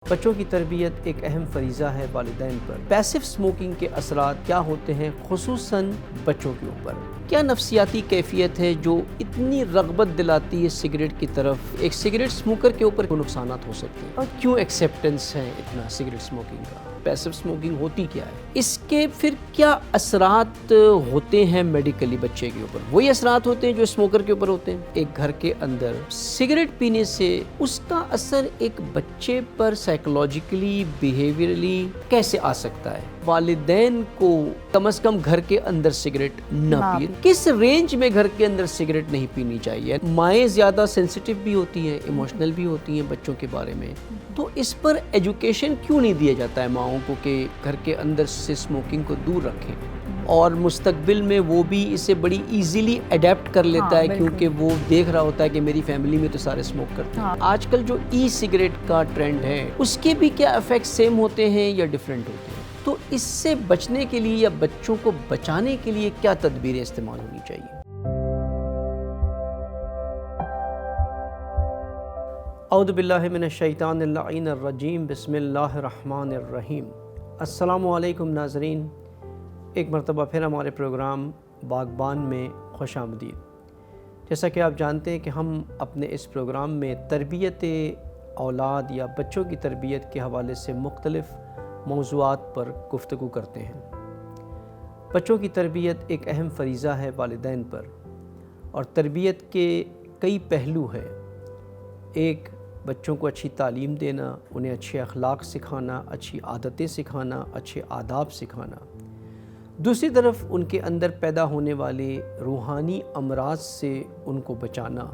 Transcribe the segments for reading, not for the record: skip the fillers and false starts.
بچوں کی تربیت ایک اہم فریضہ ہے والدین پر۔ پیسو اسموکنگ کے اثرات کیا ہوتے ہیں خصوصاً بچوں کے اوپر؟ کیا نفسیاتی کیفیت ہے جو اتنی رغبت دلاتی ہے سگریٹ کی طرف؟ ایک سگریٹ اسموکر کے اوپر نقصانات ہو سکتے ہیں، اور کیوں ایکسیپٹنس ہے اتنا سگریٹ اسموکنگ کا؟ پیسو اسموکنگ ہوتی کیا ہے؟ اس کے پھر کیا اثرات ہوتے ہیں میڈیکلی بچے کے اوپر؟ وہی اثرات ہوتے ہیں جو اسموکر کے اوپر ہوتے ہیں۔ ایک گھر کے اندر سگریٹ پینے سے اس کا اثر ایک بچے پر سائیکولوجیکلی بیہیویئرلی کیسے آ سکتا ہے؟ والدین کو کم از کم گھر کے اندر سگریٹ نہ پئے۔ کس رینج میں گھر کے اندر سگریٹ نہیں پینی چاہیے؟ مائیں زیادہ سینسیٹیو بھی ہوتی ہیں، ایموشنل بھی ہوتی ہیں بچوں کے بارے میں، تو اس پر ایجوکیشن کیوں نہیں دیا جاتا ہے ماؤں کو کہ گھر کے اندر سے اسموکنگ کو دور رکھیں؟ اور مستقبل میں وہ بھی اسے بڑی ایزیلی اڈیپٹ کر لیتا ہے، کیونکہ وہ دیکھ رہا ہوتا ہے کہ میری فیملی میں تو سارے اسموک کرتے ہیں۔ آج کل جو ای سگریٹ کا ٹرینڈ ہے اس کے بھی کیا ایفیکٹ سیم ہوتے ہیں یا ڈیفرنٹ ہوتے ہیں؟ تو اس سے بچنے کے لیے یا بچوں کو بچانے کے لیے کیا تدبیریں استعمال ہونی چاہیے؟ اعوذ باللہ من الشیطان اللعین الرجیم، بسم اللہ الرحمن الرحیم۔ السلام علیکم ناظرین، ایک مرتبہ پھر ہمارے پروگرام باغبان میں خوش آمدید۔ جیسا کہ آپ جانتے ہیں کہ ہم اپنے اس پروگرام میں تربیت اولاد یا بچوں کی تربیت کے حوالے سے مختلف موضوعات پر گفتگو کرتے ہیں۔ بچوں کی تربیت ایک اہم فریضہ ہے والدین پر، اور تربیت کے کئی پہلو ہیں۔ ایک، بچوں کو اچھی تعلیم دینا، انہیں اچھے اخلاق سکھانا، اچھی عادتیں سکھانا، اچھے آداب سکھانا۔ دوسری طرف ان کے اندر پیدا ہونے والے روحانی امراض سے ان کو بچانا،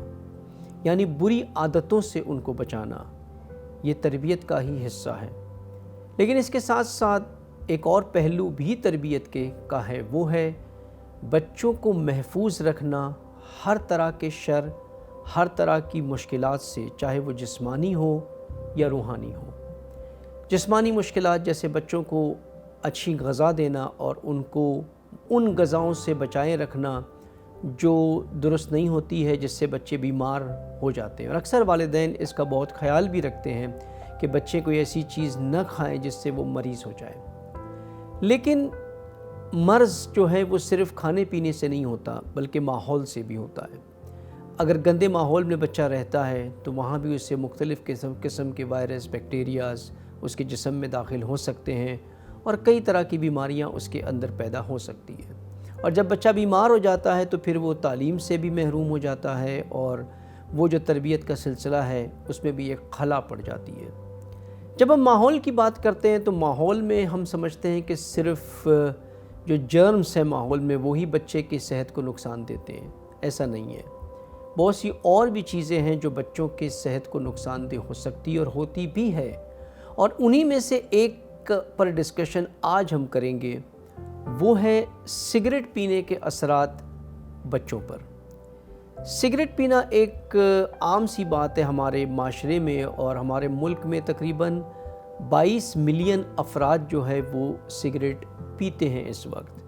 یعنی بری عادتوں سے ان کو بچانا، یہ تربیت کا ہی حصہ ہے۔ لیکن اس کے ساتھ ساتھ ایک اور پہلو بھی تربیت کا ہے، وہ ہے بچوں کو محفوظ رکھنا ہر طرح کے شر، ہر طرح کی مشکلات سے، چاہے وہ جسمانی ہو یا روحانی ہو۔ جسمانی مشکلات جیسے بچوں کو اچھی غذا دینا اور ان کو ان غذاؤں سے بچائے رکھنا جو درست نہیں ہوتی ہے، جس سے بچے بیمار ہو جاتے ہیں، اور اکثر والدین اس کا بہت خیال بھی رکھتے ہیں کہ بچے کوئی ایسی چیز نہ کھائیں جس سے وہ مریض ہو جائے۔ لیکن مرض جو ہے وہ صرف کھانے پینے سے نہیں ہوتا، بلکہ ماحول سے بھی ہوتا ہے۔ اگر گندے ماحول میں بچہ رہتا ہے تو وہاں بھی اس سے مختلف قسم کے وائرس، بیکٹیریاز اس کے جسم میں داخل ہو سکتے ہیں، اور کئی طرح کی بیماریاں اس کے اندر پیدا ہو سکتی ہیں۔ اور جب بچہ بیمار ہو جاتا ہے تو پھر وہ تعلیم سے بھی محروم ہو جاتا ہے، اور وہ جو تربیت کا سلسلہ ہے اس میں بھی ایک خلا پڑ جاتی ہے۔ جب ہم ماحول کی بات کرتے ہیں تو ماحول میں ہم سمجھتے ہیں کہ صرف جو جرمز ہیں ماحول میں وہی بچے کی صحت کو نقصان دیتے ہیں۔ ایسا نہیں ہے، بہت سی اور بھی چیزیں ہیں جو بچوں کی صحت کو نقصان دہ ہو سکتی اور ہوتی بھی ہے، اور انہی میں سے ایک پر ڈسکشن آج ہم کریں گے، وہ ہے سگریٹ پینے کے اثرات بچوں پر۔ سگریٹ پینا ایک عام سی بات ہے ہمارے معاشرے میں، اور ہمارے ملک میں تقریباً 22 ملین افراد جو ہے وہ سگریٹ پیتے ہیں اس وقت،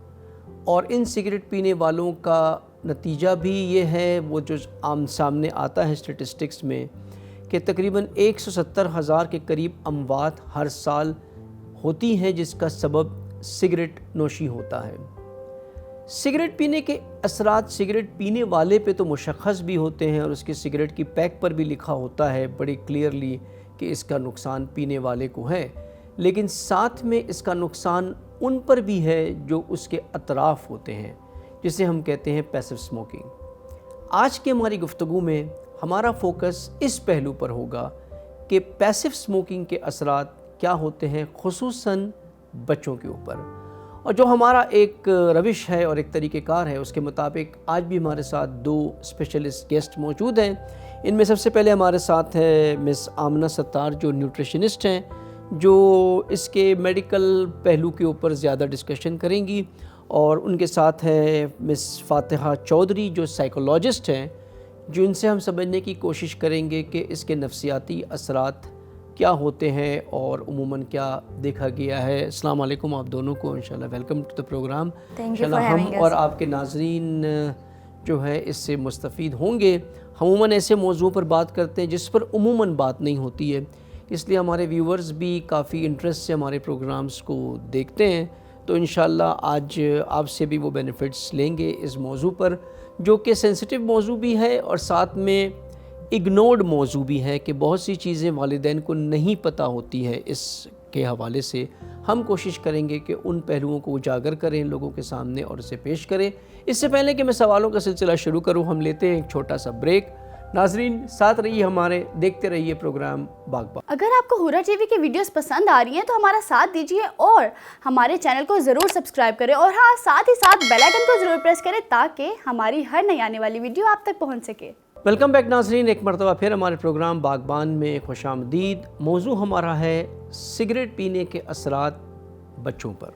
اور ان سگریٹ پینے والوں کا نتیجہ بھی یہ ہے، وہ جو عام سامنے آتا ہے اسٹیٹسٹکس میں، کہ تقریباً 170,000 کے قریب اموات ہر سال ہوتی ہیں، جس کا سبب سگریٹ نوشی ہوتا ہے۔ سگریٹ پینے کے اثرات سگریٹ پینے والے پہ تو مشخص بھی ہوتے ہیں، اور اس کے سگریٹ کی پیک پر بھی لکھا ہوتا ہے بڑی کلیئرلی کہ اس کا نقصان پینے والے کو ہے، لیکن ساتھ میں اس کا نقصان ان پر بھی ہے جو اس کے اطراف ہوتے ہیں، جسے ہم کہتے ہیں پیسو اسموکنگ۔ آج کی ہماری گفتگو میں ہمارا فوکس اس پہلو پر ہوگا کہ پیسو اسموکنگ کے اثرات کیا ہوتے ہیں خصوصاً بچوں کے اوپر، اور جو ہمارا ایک روش ہے اور ایک طریقہ کار ہے اس کے مطابق آج بھی ہمارے ساتھ 2 اسپیشلسٹ گیسٹ موجود ہیں۔ ان میں سب سے پہلے ہمارے ساتھ ہے مس آمنہ ستار، جو نیوٹریشنسٹ ہیں، جو اس کے میڈیکل پہلو کے اوپر زیادہ ڈسکشن کریں گی، اور ان کے ساتھ ہے مس فاتحہ چودھری، جو سائیکولوجسٹ ہیں، جو ان سے ہم سمجھنے کی کوشش کریں گے کہ اس کے نفسیاتی اثرات کیا ہوتے ہیں اور عموماً کیا دیکھا گیا ہے۔ السلام علیکم آپ دونوں کو، انشاءاللہ ویلکم ٹو دا پروگرام۔ انشاءاللہ ہم اور آپ کے ناظرین جو ہے اس سے مستفید ہوں گے۔ ہم عموماً ایسے موضوع پر بات کرتے ہیں جس پر عموماً بات نہیں ہوتی ہے، اس لیے ہمارے ویورز بھی کافی انٹرسٹ سے ہمارے پروگرامز کو دیکھتے ہیں. تو انشاءاللہ آج آپ سے بھی وہ بینیفٹس لیں گے اس موضوع پر, جو کہ سینسٹیو موضوع بھی ہے اور ساتھ میں اگنورڈ موضوع بھی ہے کہ بہت سی چیزیں والدین کو نہیں پتہ ہوتی ہے. اس کے حوالے سے ہم کوشش کریں گے کہ ان پہلوؤں کو اجاگر کریں لوگوں کے سامنے اور اسے پیش کریں. اس سے پہلے کہ میں سوالوں کا سلسلہ شروع کروں, ہم لیتے ہیں ایک چھوٹا سا بریک. ناظرین ساتھ رہیے ہمارے, دیکھتے رہیے پروگرام باغبان. اگر آپ کو ہورا ٹی وی کی ویڈیوز پسند آ رہی ہیں تو ہمارا ساتھ دیجیے اور ہمارے چینل کو ضرور سبسکرائب کریں, اور ہاں ساتھ ہی ساتھ بیل آئیکن کو ضرور پریس کریں تاکہ ہماری ہر نئی آنے والی ویڈیو آپ تک پہنچ سکے. ویلکم بیک ناظرین, ایک مرتبہ پھر ہمارے پروگرام باغبان میں خوش آمدید. موضوع ہمارا ہے سگریٹ پینے کے اثرات بچوں پر.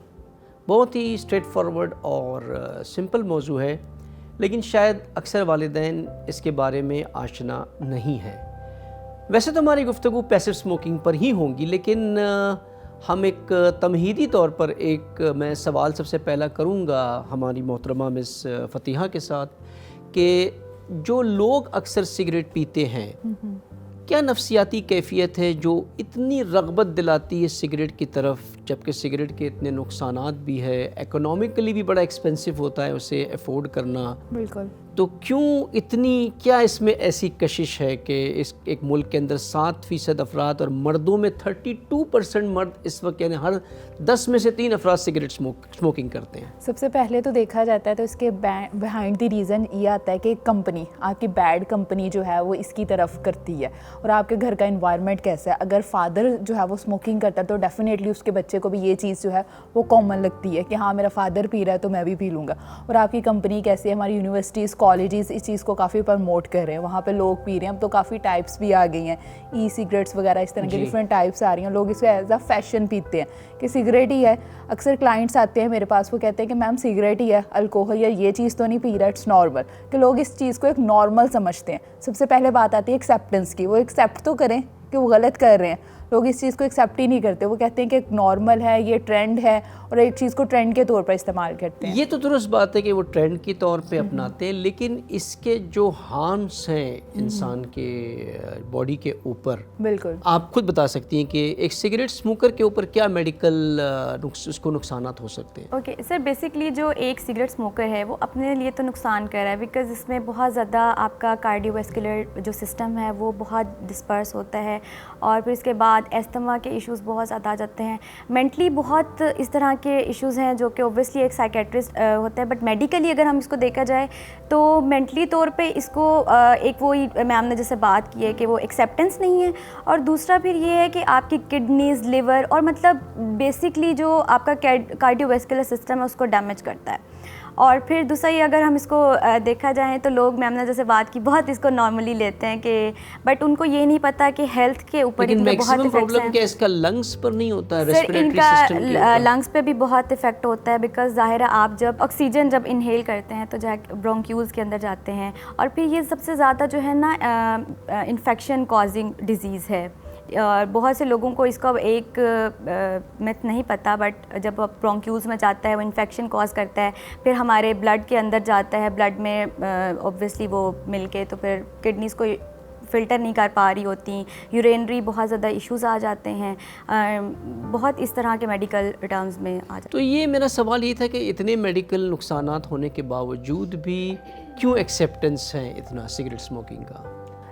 بہت ہی اسٹریٹ فارورڈ اور سمپل موضوع ہے, لیکن شاید اکثر والدین اس کے بارے میں آشنا نہیں ہے. ویسے تو ہماری گفتگو پیسو اسموکنگ پر ہی ہوں گی, لیکن ہم ایک تمہیدی طور پر میں سوال سب سے پہلا کروں گا ہماری محترمہ مس فتیحہ کے ساتھ کہ جو لوگ اکثر سگریٹ پیتے ہیں, کیا نفسیاتی کیفیت ہے جو اتنی رغبت دلاتی ہے سگریٹ کی طرف, جبکہ سگریٹ کے اتنے نقصانات بھی ہے, اکنومکلی بھی بڑا ایکسپینسو ہوتا ہے اسے افورڈ کرنا. بالکل. تو کیا اس میں ایسی کشش ہے کہ اس ایک ملک کے اندر 7% افراد اور مردوں میں 32% مرد اس وقت, یعنی ہر 10 میں سے 3 افراد سگریٹ اسموکنگ کرتے ہیں. سب سے پہلے تو دیکھا جاتا ہے تو اس کے بیہائنڈ دی ریزن یہ آتا ہے کہ کمپنی, آپ کی بیڈ کمپنی جو ہے وہ اس کی طرف کرتی ہے, اور آپ کے گھر کا انوائرمنٹ کیسا ہے. اگر فادر جو ہے وہ اسموکنگ کرتا ہے تو ڈیفینیٹلی اس کے بچے کو بھی یہ چیز جو ہے وہ کامن لگتی ہے کہ ہاں میرا فادر پی رہا ہے تو میں بھی پی لوں گا. اور آپ کی کمپنی کیسی ہے, ہماری یونیورسٹیز کالجز اس چیز کو کافی پروموٹ کر رہے ہیں, وہاں پہ لوگ پی رہے ہیں. اب تو کافی ٹائپس بھی آ گئی ہیں, ای سگریٹس وغیرہ اس طرح کے ڈفرینٹ ٹائپس آ رہی ہیں. لوگ اس کو ایز اے فیشن پیتے ہیں کہ سگریٹ ہی ہے. اکثر کلائنٹس آتے ہیں میرے پاس, وہ کہتے ہیں کہ میم سگریٹ ہی ہے, الکوہل یا یہ چیز تو نہیں پی رہا, اٹس نارمل. کہ لوگ اس چیز کو ایک نارمل سمجھتے ہیں. سب سے پہلے بات آتی ہے ایکسیپٹنس کی. وہ ایکسیپٹ تو کریں کہ وہ غلط کر رہے ہیں. لوگ اس چیز کو ایکسیپٹ ہی نہیں کرتے, وہ کہتے ہیں کہ ایک نارمل ہے, یہ ٹرینڈ ہے, اور ایک چیز کو ٹرینڈ کے طور پر استعمال کرتے ہیں. یہ تو درست بات ہے کہ وہ ٹرینڈ کے طور پہ اپناتے ہیں, لیکن اس کے جو ہارمس ہیں انسان کے باڈی کے اوپر, بالکل آپ خود بتا سکتی ہیں کہ ایک سگریٹ اسموکر کے اوپر کیا میڈیکل اس کو نقصانات ہو سکتے ہیں. اوکے سر, بیسکلی جو ایک سگریٹ اسموکر ہے وہ اپنے لیے تو نقصان کر رہا ہے, بیکاز اس میں بہت زیادہ آپ کا کارڈیو ویسکولر جو سسٹم ہے وہ بہت ڈسپرس ہوتا ہے, اور پھر اس کے بعد ایستھما کے ایشوز بہت زیادہ آ جاتے ہیں. مینٹلی بہت اس طرح کے ایشوز ہیں جو کہ اوبویسلی ایک سائیکیٹرسٹ ہوتا ہے, بٹ میڈیکلی اگر ہم اس کو دیکھا جائے تو مینٹلی طور پہ اس کو ایک وہی میم نے جیسے بات کی ہے کہ وہ ایکسیپٹنس نہیں ہے, اور دوسرا پھر یہ ہے کہ آپ کی کڈنیز, لیور, اور مطلب بیسکلی جو آپ کا کارڈیو ویسکولر سسٹم ہے اس کو ڈیمیج کرتا ہے. اور پھر دوسرا یہ اگر ہم اس کو دیکھا جائے تو لوگ میم نے جیسے بات کی بہت اس کو نارملی لیتے ہیں کہ, بٹ ان کو یہ نہیں پتا کہ ہیلتھ کے اوپر لیکن بہت افیکٹس ہیں. کیا اس کا لنگس پر نہیں ہوتا ہے, سر ان ریسپیریٹری سسٹم کے کا اوپر؟ لنگس پہ بھی بہت افیکٹ ہوتا ہے, بیکاز ظاہر ہے آپ جب آکسیجن جب انہیل کرتے ہیں تو برونکیولز کے اندر جاتے ہیں, اور پھر یہ سب سے زیادہ جو ہے نا انفیکشن کازنگ ڈیزیز ہے. اور بہت سے لوگوں کو اس کا ایک میتھ نہیں پتہ, بٹ جب برونکیولز میں جاتا ہے وہ انفیکشن کاز کرتا ہے, پھر ہمارے بلڈ کے اندر جاتا ہے, بلڈ میں اوبویسلی وہ مل کے تو پھر کڈنیز کو فلٹر نہیں کر پا رہی ہوتی, یورینری بہت زیادہ ایشوز آ جاتے ہیں, بہت اس طرح کے میڈیکل ٹرمز میں آ جاتے ہیں. تو یہ میرا سوال یہ تھا کہ اتنے میڈیکل نقصانات ہونے کے باوجود بھی کیوں ایکسیپٹنس ہے اتنا سگریٹ اسموکنگ کا؟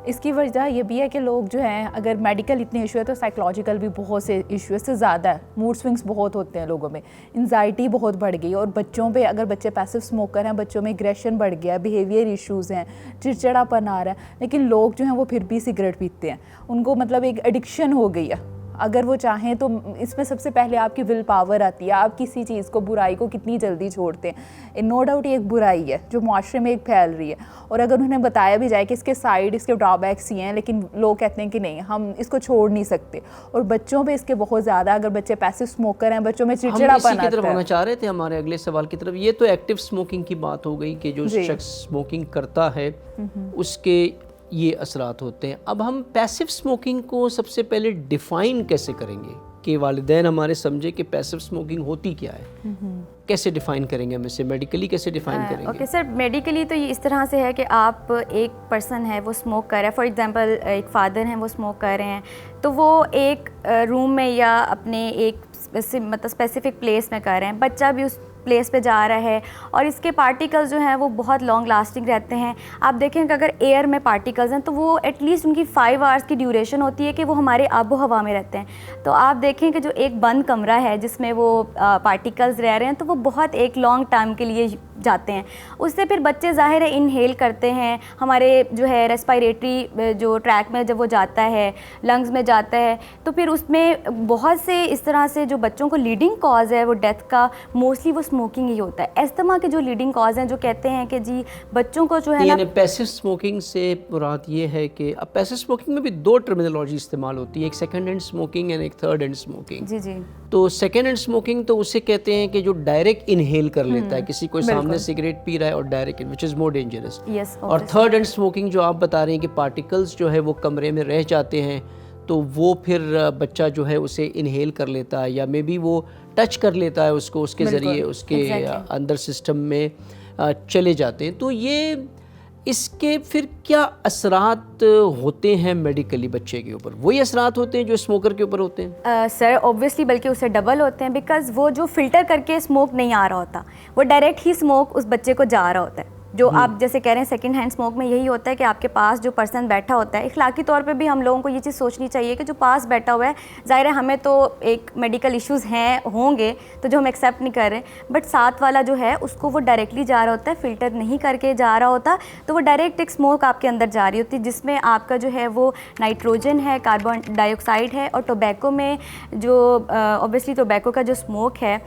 اس کی وجہ یہ بھی ہے کہ لوگ جو ہیں اگر میڈیکل اتنے ایشو ہے تو سائیکولوجیکل بھی بہت سے ایشو سے زیادہ ہے. موڈ سوئنگس بہت ہوتے ہیں لوگوں میں, انزائٹی بہت بڑھ گئی, اور بچوں پہ اگر بچے پیسو اسموکر ہیں بچوں میں اگریشن بڑھ گیا ہے, بیہیویئر ایشوز ہیں, چڑچڑا پن آ رہا ہے. لیکن لوگ جو ہیں وہ پھر بھی سگریٹ پیتے ہیں, ان کو مطلب ایک ایڈکشن ہو گئی ہے. اگر وہ چاہیں تو اس میں سب سے پہلے آپ کی ول پاور آتی ہے, آپ کسی چیز کو, برائی کو کتنی جلدی چھوڑتے ہیں. نو ڈاؤٹ یہ ایک برائی ہے جو معاشرے میں ایک پھیل رہی ہے, اور اگر انہیں بتایا بھی جائے کہ اس کے سائڈ, اس کے ڈرا بیکس ہی ہیں, لیکن لوگ کہتے ہیں کہ نہیں ہم اس کو چھوڑ نہیں سکتے. اور بچوں پہ اس کے بہت زیادہ, اگر بچے پیسو اسموکر ہیں بچوں میں چڑچڑا پن آتا ہے. کی طرف آنا چاہ رہے تھے ہمارے اگلے سوال کی طرف. یہ تو ایکٹیو اسموکنگ کی بات ہو گئی کہ جو شخص اسموکنگ کرتا ہے اس کے یہ اثرات ہوتے ہیں. اب ہم پیسو اسموکنگ کو سب سے پہلے ڈیفائن کیسے کریں گے کہ والدین ہمارے سمجھے کہ پیسو اسموکنگ ہوتی کیا ہے؟ کیسے ڈیفائن کریں گے ہم اسے؟ میڈیکلی کیسے ڈیفائن کریں گے؟ اوکے سر، میڈیکلی تو یہ اس طرح سے ہے کہ آپ ایک پرسن ہے وہ اسموک کر رہا ہے، فار ایگزامپل ایک فادر ہیں وہ اسموک کر رہے ہیں، تو وہ ایک روم میں یا اپنے ایک مطلب اسپیسیفک پلیس میں کر رہے ہیں، بچہ بھی اس پلیس پہ جا رہا ہے اور اس کے پارٹیکلز جو ہیں وہ بہت لانگ لاسٹنگ رہتے ہیں. آپ دیکھیں کہ اگر ایئر میں پارٹیکلز ہیں تو وہ ایٹ لیسٹ ان کی 5 آورس کی ڈیوریشن ہوتی ہے کہ وہ ہمارے آب و ہوا میں رہتے ہیں. تو آپ دیکھیں کہ جو ایک بند کمرہ ہے جس میں وہ پارٹیکلز رہ رہے ہیں تو وہ بہت ایک لانگ ٹائم کے لیے جاتے ہیں. اس سے پھر بچے ظاہر ہے انہیل کرتے ہیں، ہمارے جو ہے ریسپائریٹری جو ٹریک میں جب وہ جاتا ہے، لنگز میں جاتا ہے، تو پھر اس میں بہت سے اس طرح سے جو بچوں کو لیڈنگ کاز ہے وہ ڈیتھ کا موسٹلی وہ اسموکنگ ہی ہوتا ہے. ایستھما کے جو لیڈنگ کاز ہیں جو کہتے ہیں کہ جی بچوں کو جو ہے نا، یعنی پیسو اسموکنگ سے مراد یہ ہے کہ اب پیسو اسموکنگ میں بھی 2 ٹرمینالوجی استعمال ہوتی ہے، ایک سیکنڈ ہینڈ اسموکنگ اینڈ ایک تھرڈ ہینڈ اسموکنگ. جی جی. تو سیکنڈ ہینڈ اسموکنگ تو اسے کہتے ہیں کہ جو ڈائریکٹ انہیل کر لیتا ہے، کسی کوئی سامنے سگریٹ پی رہا ہے اور ڈائریکٹ، وچ از مور ڈینجرس. اور تھرڈ ہینڈ اسموکنگ جو آپ بتا رہے ہیں کہ پارٹیکلز جو ہے وہ کمرے میں رہ جاتے ہیں تو وہ پھر بچہ جو ہے اسے انہیل کر لیتا ہے یا مے بی وہ ٹچ کر لیتا ہے اس کو، اس کے ذریعے اس کے اندر سسٹم میں چلے جاتے ہیں. تو یہ اس کے پھر کیا اثرات ہوتے ہیں میڈیکلی بچے کے اوپر؟ وہی اثرات ہوتے ہیں جو اسموکر کے اوپر ہوتے ہیں؟ سر اوبویسلی بلکہ اسے ڈبل ہوتے ہیں، بیکاز وہ جو فلٹر کر کے اسموک نہیں آ رہا ہوتا، وہ ڈائریکٹ ہی اسموک اس بچے کو جا رہا ہوتا ہے. جو آپ جیسے کہہ رہے ہیں سیکنڈ ہینڈ اسموک میں یہی ہوتا ہے کہ آپ کے پاس جو پرسن بیٹھا ہوتا ہے، اخلاقی طور پہ بھی ہم لوگوں کو یہ چیز سوچنی چاہیے کہ جو پاس بیٹھا ہوا ہے، ظاہر ہے ہمیں تو ایک میڈیکل ایشوز ہوں گے تو جو ہم ایکسیپٹ نہیں کر رہے، بٹ ساتھ والا جو ہے اس کو وہ ڈائریکٹلی جا رہا ہوتا ہے، فلٹر نہیں کر کے جا رہا ہوتا، تو وہ ڈائریکٹ ایک اسموک آپ کے اندر جا رہی ہوتی ہے جس میں آپ کا جو ہے وہ نائٹروجن ہے، کاربن ڈائی آکسائڈ ہے، اور ٹوبیکو میں جو اوبیسلی ٹوبیکو کا جو اسموک ہے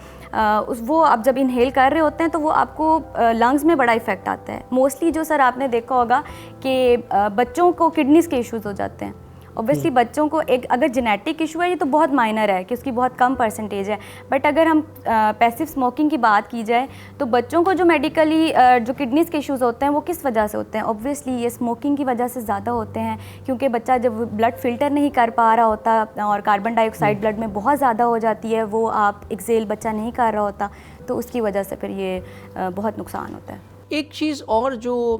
وہ آپ جب انہیل کر رہے ہوتے ہیں تو وہ آپ کو لنگز میں بڑا افیکٹ آتا ہے. موسٹلی جو سر آپ نے دیکھا ہوگا کہ بچوں کو کڈنیز کے ایشوز ہو جاتے ہیں. اوبیسلی بچوں کو ایک اگر جینیٹک ایشو ہے یہ تو بہت مائنر ہے کہ اس کی بہت کم پرسنٹیج ہے، بٹ اگر ہم پیسو اسموکنگ کی بات کی جائے تو بچوں کو جو میڈیکلی جو کڈنیز کے ایشوز ہوتے ہیں وہ کس وجہ سے ہوتے ہیں؟ اوبویسلی یہ اسموکنگ کی وجہ سے زیادہ ہوتے ہیں، کیونکہ بچہ جب بلڈ فلٹر نہیں کر پا رہا ہوتا اور کاربن ڈائی آکسائڈ بلڈ میں بہت زیادہ ہو جاتی ہے، وہ آپ ایکزیل بچہ نہیں کر رہا ہوتا، تو اس کی وجہ سے پھر یہ بہت نقصان ہوتا ہے. ایک چیز اور جو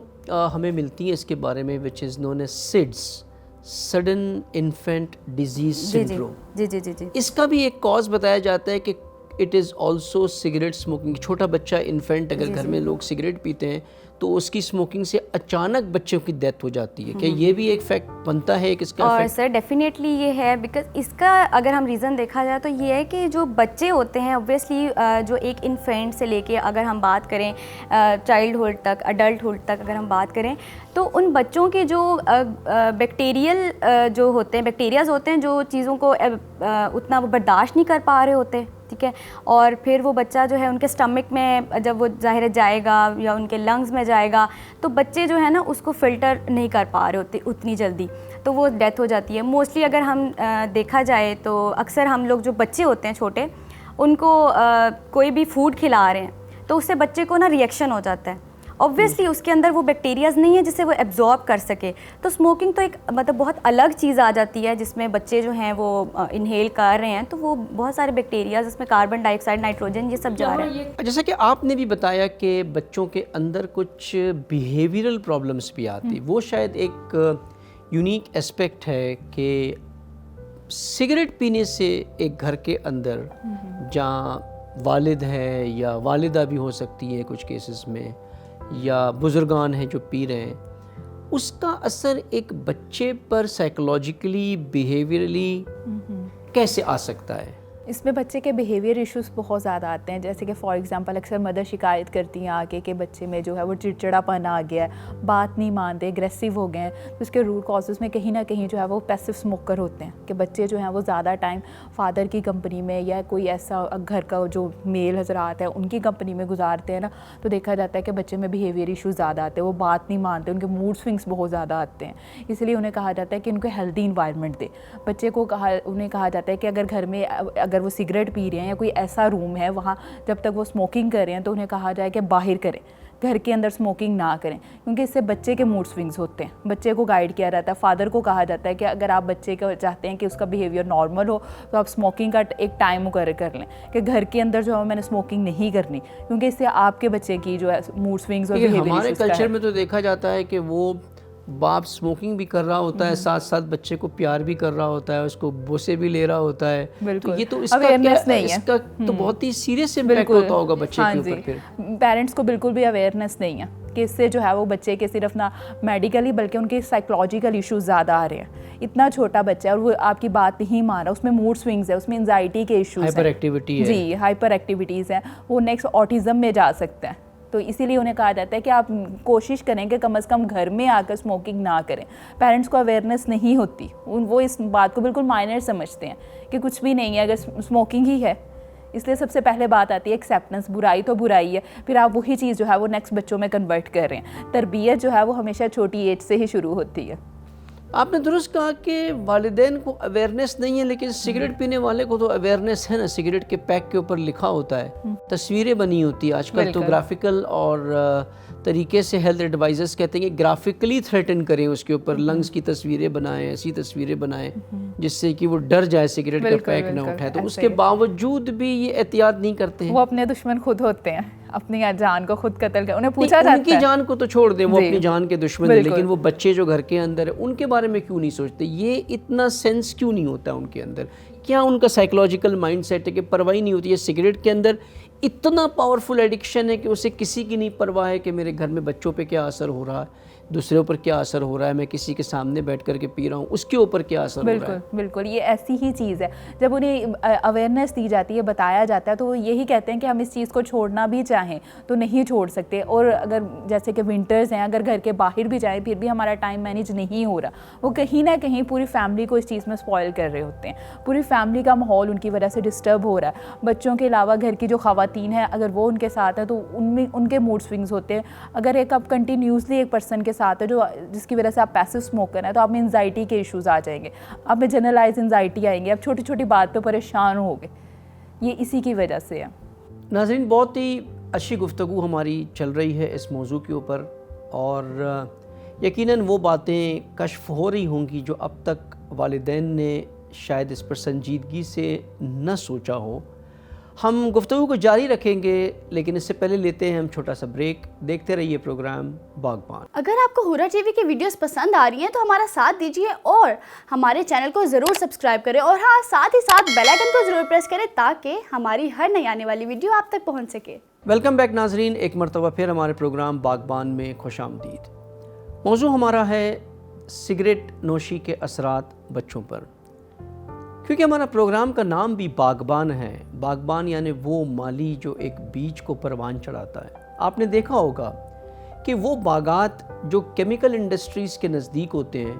ہمیں ملتی ہے اس کے بارے میں which is known as SIDS, sudden infant disease syndrome. جی جی جی جی. اس کا بھی ایک کاز بتایا جاتا ہے کہ it is also cigarette smoking. چھوٹا بچہ انفینٹ اگر گھر میں لوگ سگریٹ پیتے ہیں تو اس کی اسموکنگ سے اچانک بچوں کی ڈیتھ ہو جاتی ہے. کہ یہ بھی ایک فیکٹ بنتا ہے اس کا؟ اور سر ڈیفینیٹلی یہ ہے، بیکاز اس کا اگر ہم ریزن دیکھا جائے تو یہ ہے کہ جو بچے ہوتے ہیں اوبویسلی جو ایک انفینٹ سے لے کے اگر ہم بات کریں چائلڈ ہوڈ تک، اڈلٹ ہوڈ تک اگر ہم بات کریں تو ان بچوں کے جو بیکٹیریل جو ہوتے ہیں، بیکٹیریاز ہوتے ہیں جو چیزوں کو اتنا وہ برداشت نہیں کر پا رہے ہوتے، ٹھیک ہے، اور پھر وہ بچہ جو ہے ان کے اسٹمک میں جب وہ ظاہر جائے گا یا ان کے لنگز میں جائے گا تو بچے جو ہے نا اس کو فلٹر نہیں کر پا رہے ہوتے اتنی جلدی، تو وہ ڈیتھ ہو جاتی ہے. موسٹلی اگر ہم دیکھا جائے تو اکثر ہم لوگ جو بچے ہوتے ہیں چھوٹے ان کو کوئی بھی فوڈ کھلا رہے ہیں تو اس سے بچے کو نا ریئیکشن ہو جاتا ہے. اوبویسلی اس کے اندر وہ بیکٹیریاز نہیں ہیں جسے وہ ایبزارب کر سکے، تو اسموکنگ تو ایک مطلب بہت الگ چیز آ جاتی ہے جس میں بچے جو ہیں وہ انہیل کر رہے ہیں تو وہ بہت سارے بیکٹیریاز، اس میں کاربن ڈائی آکسائڈ، نائٹروجن، یہ سب جا رہے ہیں. جیسا کہ آپ نے بھی بتایا کہ بچوں کے اندر کچھ بیہیویئرل پرابلمس بھی آتی، وہ شاید ایک یونیک اسپیکٹ ہے کہ سگریٹ پینے سے ایک گھر کے اندر جہاں والد ہے یا والدہ بھی ہو سکتی ہے کچھ کیسز میں، یا بزرگان ہیں جو پی رہے ہیں، اس کا اثر ایک بچے پر سائیکولوجیکلی، بیہیویئرلی کیسے آ سکتا ہے؟ اس میں بچے کے بیہیویئر ایشوز بہت زیادہ آتے ہیں، جیسے کہ فار ایگزامپل اکثر مدر شکایت کرتی ہیں آ کے کہ بچے میں جو ہے وہ چڑچڑا پن آ گیا ہے، بات نہیں مانتے، اگریسو ہو گئے ہیں. تو اس کے روٹ کازز میں کہیں نہ کہیں جو ہے وہ پیسو اسموکر ہوتے ہیں کہ بچے جو ہیں وہ زیادہ ٹائم فادر کی کمپنی میں یا کوئی ایسا گھر کا جو میل حضرات ہے ان کی کمپنی میں گزارتے ہیں نا، تو دیکھا جاتا ہے کہ بچے میں بیہیویئر ایشوز زیادہ آتے ہیں، وہ بات نہیں مانتے، ان کے موڈ سوئنگس بہت زیادہ آتے ہیں. اس لیے انہیں کہا جاتا ہے کہ ان کو ہیلدی انوائرمنٹ دے. بچے کو انہیں کہا جاتا ہے کہ اگر گھر میں اگر وہ سگریٹ پی رہے ہیں یا کوئی ایسا روم ہے وہاں جب تک وہ اسموکنگ کر رہے ہیں تو انہیں کہا جائے کہ باہر کریں، گھر کے اندر اسموکنگ نہ کریں، کیونکہ اس سے بچے کے موڈ سوئنگز ہوتے ہیں. بچے کو گائیڈ کیا جاتا ہے، فادر کو کہا جاتا ہے کہ اگر آپ بچے کو چاہتے ہیں کہ اس کا بیہیویئر نارمل ہو تو آپ اسموکنگ کا ایک ٹائم مقرر کر لیں کہ گھر کے اندر جو ہے میں نے اسموکنگ نہیں کرنی، کیونکہ اس سے آپ کے بچے کی جو ہے موڈ سوئنگز اور بیہیویئر ہمارے کلچر میں تو دیکھا جاتا ہے کہ وہ باپ اسموکنگ بھی کر رہا ہوتا ہے، ساتھ ساتھ بچے کو پیار بھی کر رہا ہوتا ہے، اس کو بوسے بھی لے رہا ہوتا ہے. تو یہ تو اس کا تو بہت ہی سیریس امپیکٹ ہوتا ہوگا بچے کے اوپر. پھر پیرنٹس کو بالکل بھی اویئرنیس نہیں ہے کہ اس سے جو ہے وہ بچے کے صرف نہ میڈیکلی بلکہ ان کے سائیکولوجیکل ایشوز زیادہ آ رہے ہیں. اتنا چھوٹا بچہ ہے اور وہ آپ کی بات نہیں مان رہا، اس میں موڈ سوئنگز ہے، اس میں انزائٹی کے ایشوز ہیں، ہائپر ایکٹیویٹی ہے. جی ہائپر ایکٹیویٹیز ہیں، وہ نیکسٹ آٹزم میں جا سکتے ہیں. تو اسی لیے انہیں کہا جاتا ہے کہ آپ کوشش کریں کہ کم از کم گھر میں آ کر اسموکنگ نہ کریں. پیرنٹس کو اویئرنیس نہیں ہوتی، وہ اس بات کو بالکل مائنر سمجھتے ہیں کہ کچھ بھی نہیں ہے، اگر اسموکنگ ہی ہے. اس لیے سب سے پہلے بات آتی ہے ایکسیپٹنس، برائی تو برائی ہے، پھر آپ وہی چیز جو ہے وہ نیکسٹ بچوں میں کنورٹ کر رہے ہیں. تربیت جو ہے وہ ہمیشہ چھوٹی ایج سے ہی شروع ہوتی ہے. آپ نے درست کہا کہ والدین کو اویئرنیس نہیں ہے، لیکن سگریٹ پینے والے کو تو اویئرنیس ہے نا. سگریٹ کے پیک کے اوپر لکھا ہوتا ہے، تصویریں بنی ہوتی ہیں. آج کل تو گرافیکل اور طریقے سے ہیلتھ ایڈوائزرز کہتے ہیں کہ گرافکلی تھریٹن کریں اس کے اوپر، لنگز کی تصویریں بنائیں، ایسی تصویریں بنائیں جس سے کہ وہ ڈر جائے سگریٹ کا پیک نہ اٹھائے. تو اس کے باوجود بھی یہ احتیاط نہیں کرتے ہیں. وہ اپنے دشمن خود ہوتے ہیں، اپنی جان کو خود قتل کر. انہیں پوچھا جاتا ہے، ان کی جان کو تو چھوڑ دیں، وہ اپنی جان کے دشمن ہیں، لیکن وہ بچے جو گھر کے اندر ہیں ان کے بارے میں کیوں نہیں سوچتے؟ یہ اتنا سینس کیوں نہیں ہوتا ان کے اندر؟ کیا ان کا سائیکولوجیکل مائنڈ سیٹ ہے کہ پرواہ نہیں ہوتی ہے؟ سگریٹ کے اندر اتنا پاورفل ایڈکشن ہے کہ اسے کسی کی نہیں پرواہ ہے کہ میرے گھر میں بچوں پہ کیا اثر ہو رہا ہے، دوسرے اوپر کیا اثر ہو رہا ہے، میں کسی کے سامنے بیٹھ کر کے پی رہا ہوں اس کے اوپر کیا اثر ہو رہا ہے. بالکل یہ ایسی ہی چیز ہے. جب انہیں اویئرنیس دی جاتی ہے، بتایا جاتا ہے، تو وہ یہی کہتے ہیں کہ ہم اس چیز کو چھوڑنا بھی چاہیں تو نہیں چھوڑ سکتے. اور اگر جیسے کہ ونٹرز ہیں، اگر گھر کے باہر بھی جائیں پھر بھی ہمارا ٹائم مینیج نہیں ہو رہا، وہ کہیں نہ کہیں پوری فیملی کو اس چیز میں اسپوائل کر رہے ہوتے ہیں. پوری فیملی کا ماحول ان کی وجہ سے ڈسٹرب ہو رہا ہے. بچوں کے علاوہ گھر کی جو خواتین ہیں اگر وہ ان کے ساتھ ہیں تو ان کے موڈ سوئنگز ہوتے ہیں. اگر ایک آپ کنٹینیوسلی ایک پرسن کے ساتھ ہے جس کی وجہ سے آپ پیسو اسموکر ہیں تو آپ میں انزائٹی کے ایشوز آ جائیں گے، آپ میں جنرلائز انزائٹی آئیں گے، آپ چھوٹی چھوٹی بات پہ پریشان ہو گے. یہ اسی کی وجہ سے ہے. ناظرین، بہت ہی اچھی گفتگو ہماری چل رہی ہے اس موضوع کے اوپر، اور یقیناً وہ باتیں کشف ہو رہی ہوں گی جو اب تک والدین نے شاید اس پر سنجیدگی سے نہ سوچا ہو. ہم گفتگو کو جاری رکھیں گے، لیکن اس سے پہلے لیتے ہیں ہم چھوٹا سا بریک. دیکھتے رہیے پروگرام باغبان. اگر آپ کو ہورا ٹی وی کی ویڈیوز پسند آ رہی ہیں تو ہمارا ساتھ دیجیے اور ہمارے چینل کو ضرور سبسکرائب کریں، اور ہاں ساتھ ہی ساتھ بیل آئیکن کو ضرور پریس کریں تاکہ ہماری ہر نئی آنے والی ویڈیو آپ تک پہنچ سکے. ویلکم بیک ناظرین، ایک مرتبہ پھر ہمارے پروگرام باغبان میں خوش آمدید. موضوع ہمارا ہے سگریٹ نوشی کے اثرات بچوں پر. کیونکہ ہمارا پروگرام کا نام بھی باغبان ہے. باغبان یعنی وہ مالی جو ایک بیج کو پروان چڑھاتا ہے. آپ نے دیکھا ہوگا کہ وہ باغات جو کیمیکل انڈسٹریز کے نزدیک ہوتے ہیں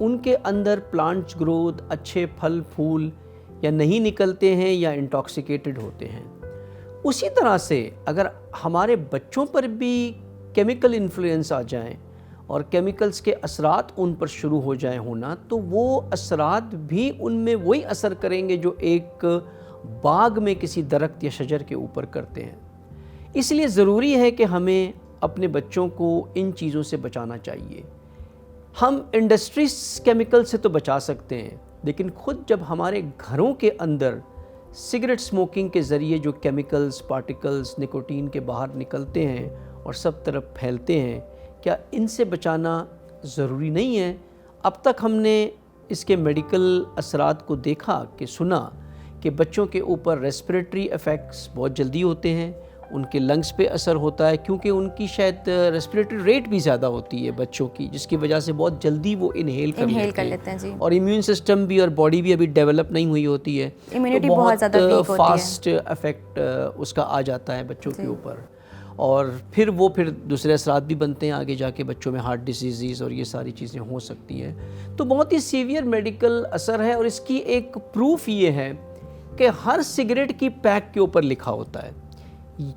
ان کے اندر پلانٹس گروتھ، اچھے پھل پھول یا نہیں نکلتے ہیں یا انٹاکسیکیٹڈ ہوتے ہیں. اسی طرح سے اگر ہمارے بچوں پر بھی کیمیکل انفلوئنس آ جائیں اور کیمیکلز کے اثرات ان پر شروع ہو جائیں ہونا، تو وہ اثرات بھی ان میں وہی اثر کریں گے جو ایک باغ میں کسی درخت یا شجر کے اوپر کرتے ہیں. اس لیے ضروری ہے کہ ہمیں اپنے بچوں کو ان چیزوں سے بچانا چاہیے. ہم انڈسٹریز کیمیکل سے تو بچا سکتے ہیں، لیکن خود جب ہمارے گھروں کے اندر سگریٹ سموکنگ کے ذریعے جو کیمیکلز، پارٹیکلز، نکوٹین کے باہر نکلتے ہیں اور سب طرف پھیلتے ہیں، کیا ان سے بچانا ضروری نہیں ہے؟ اب تک ہم نے اس کے میڈیکل اثرات کو دیکھا کہ سنا کہ بچوں کے اوپر ریسپریٹری ایفیکٹس بہت جلدی ہوتے ہیں، ان کے لنگز پہ اثر ہوتا ہے کیونکہ ان کی شاید ریسپریٹری ریٹ بھی زیادہ ہوتی ہے بچوں کی، جس کی وجہ سے بہت جلدی وہ انہیل کر لیتے ہیں. جی. اور امیون سسٹم بھی اور باڈی بھی ابھی ڈیولپ نہیں ہوئی ہوتی ہے، امیونٹی بہت زیادہ ویک ہوتی ہے، فاسٹ افیکٹ اس کا آ جاتا ہے بچوں کے اوپر. اور پھر دوسرے اثرات بھی بنتے ہیں آگے جا کے، بچوں میں ہارٹ ڈیزیز اور یہ ساری چیزیں ہو سکتی ہیں. تو بہت ہی سیویئر میڈیکل اثر ہے، اور اس کی ایک پروف یہ ہے کہ ہر سگریٹ کی پیک کے اوپر لکھا ہوتا ہے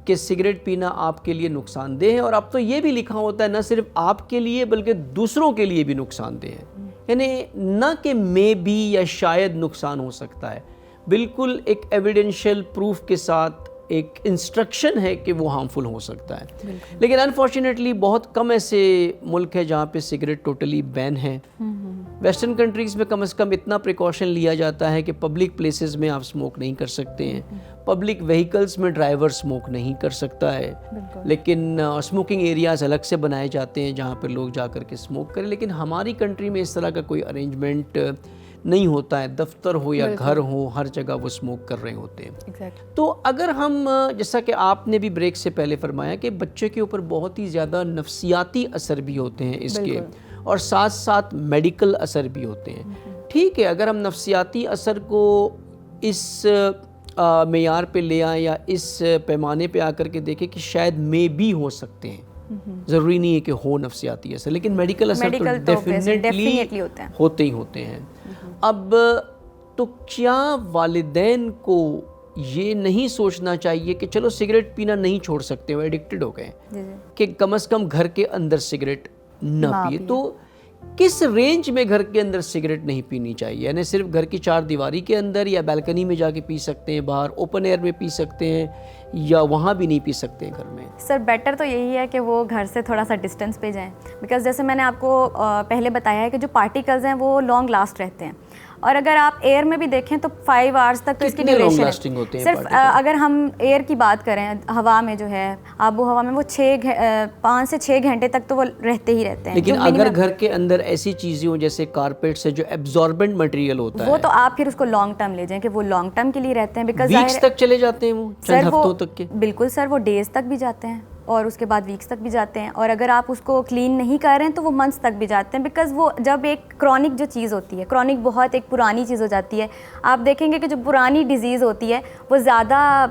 کہ سگریٹ پینا آپ کے لیے نقصان دہ ہے، اور اب تو یہ بھی لکھا ہوتا ہے نہ صرف آپ کے لیے بلکہ دوسروں کے لیے بھی نقصان دہ ہے. یعنی نہ کہ میں بھی یا شاید نقصان ہو سکتا ہے، بالکل ایک ایویڈینشیل پروف کے ساتھ ایک انسٹرکشن ہے کہ وہ ہارمفل ہو سکتا ہے. لیکن انفارچونیٹلی بہت کم ایسے ملک ہے جہاں پہ سگریٹ ٹوٹلی بین ہے. ویسٹرن کنٹریز میں کم از کم اتنا پریکاشن لیا جاتا ہے کہ پبلک پلیسز میں آپ اسموک نہیں کر سکتے ہیں, پبلک وہیکلز میں ڈرائیور اسموک نہیں کر سکتا ہے, لیکن اسموکنگ ایریاز الگ سے بنائے جاتے ہیں جہاں پہ لوگ جا کر کے اسموک کریں. لیکن ہماری کنٹری میں اس طرح کا کوئی ارینجمنٹ نہیں ہوتا ہے, دفتر ہو یا گھر ہو ہر جگہ وہ اسموک کر رہے ہوتے ہیں. تو اگر ہم, جیسا کہ آپ نے بھی بریک سے پہلے فرمایا کہ بچے کے اوپر بہت ہی زیادہ نفسیاتی اثر بھی ہوتے ہیں اس کے, اور ساتھ ساتھ میڈیکل اثر بھی ہوتے ہیں. ٹھیک ہے, اگر ہم نفسیاتی اثر کو اس معیار پہ لے آئیں یا اس پیمانے پہ آ کر کے دیکھیں کہ شاید میں بھی ہو سکتے ہیں, ضروری نہیں ہے کہ ہو نفسیاتی اثر, لیکن میڈیکل اثر تو ڈیفینیٹلی ہوتے ہی ہوتے ہیں. اب تو کیا والدین کو یہ نہیں سوچنا چاہیے کہ چلو سگریٹ پینا نہیں چھوڑ سکتے, وہ ایڈکٹڈ ہو گئے, کہ کم از کم گھر کے اندر سگریٹ نہ پیے. تو کس رینج میں گھر کے اندر سگریٹ نہیں پینی چاہیے؟ یعنی صرف گھر کی چار دیواری کے اندر, یا بیلکنی میں جا کے پی سکتے ہیں, باہر اوپن ایئر میں پی سکتے ہیں, یا وہاں بھی نہیں پی سکتے ہیں گھر میں؟ سر بیٹر تو یہی ہے کہ وہ گھر سے تھوڑا سا ڈسٹینس پہ جائیں, بیکاز جیسے میں نے آپ کو پہلے بتایا ہے کہ جو پارٹیکلز ہیں وہ لانگ لاسٹ رہتے ہیں, اور اگر آپ ایئر میں بھی دیکھیں تو 5 آورس تک تو اس کی ڈیوریشن ہے. صرف اگر ہم ایئر کی بات کریں, ہوا میں جو ہے آب و ہوا میں وہ 5 سے 6 گھنٹے تک تو وہ رہتے ہی رہتے ہیں. لیکن اگر گھر کے اندر ایسی چیزیں ہوں جیسے کارپیٹ سے جو ایبزاربنٹ مٹیریل ہوتا ہے, وہ تو آپ پھر اس کو لانگ ٹرم لے جائیں کہ وہ لانگ ٹرم کے لیے رہتے ہیں, بیکاز ویکس تک چلے جاتے ہیں وہ, چند ہفتوں تک کے. بالکل سر, وہ ڈیز تک بھی جاتے ہیں اور اس کے بعد ویکس تک بھی جاتے ہیں, اور اگر آپ اس کو کلین نہیں کر رہے ہیں تو وہ منتھس تک بھی جاتے ہیں, بیکاز وہ جب ایک کرونک جو چیز ہوتی ہے, کرونک بہت ایک پرانی چیز ہو جاتی ہے. آپ دیکھیں گے کہ جو پرانی ڈیزیز ہوتی ہے وہ زیادہ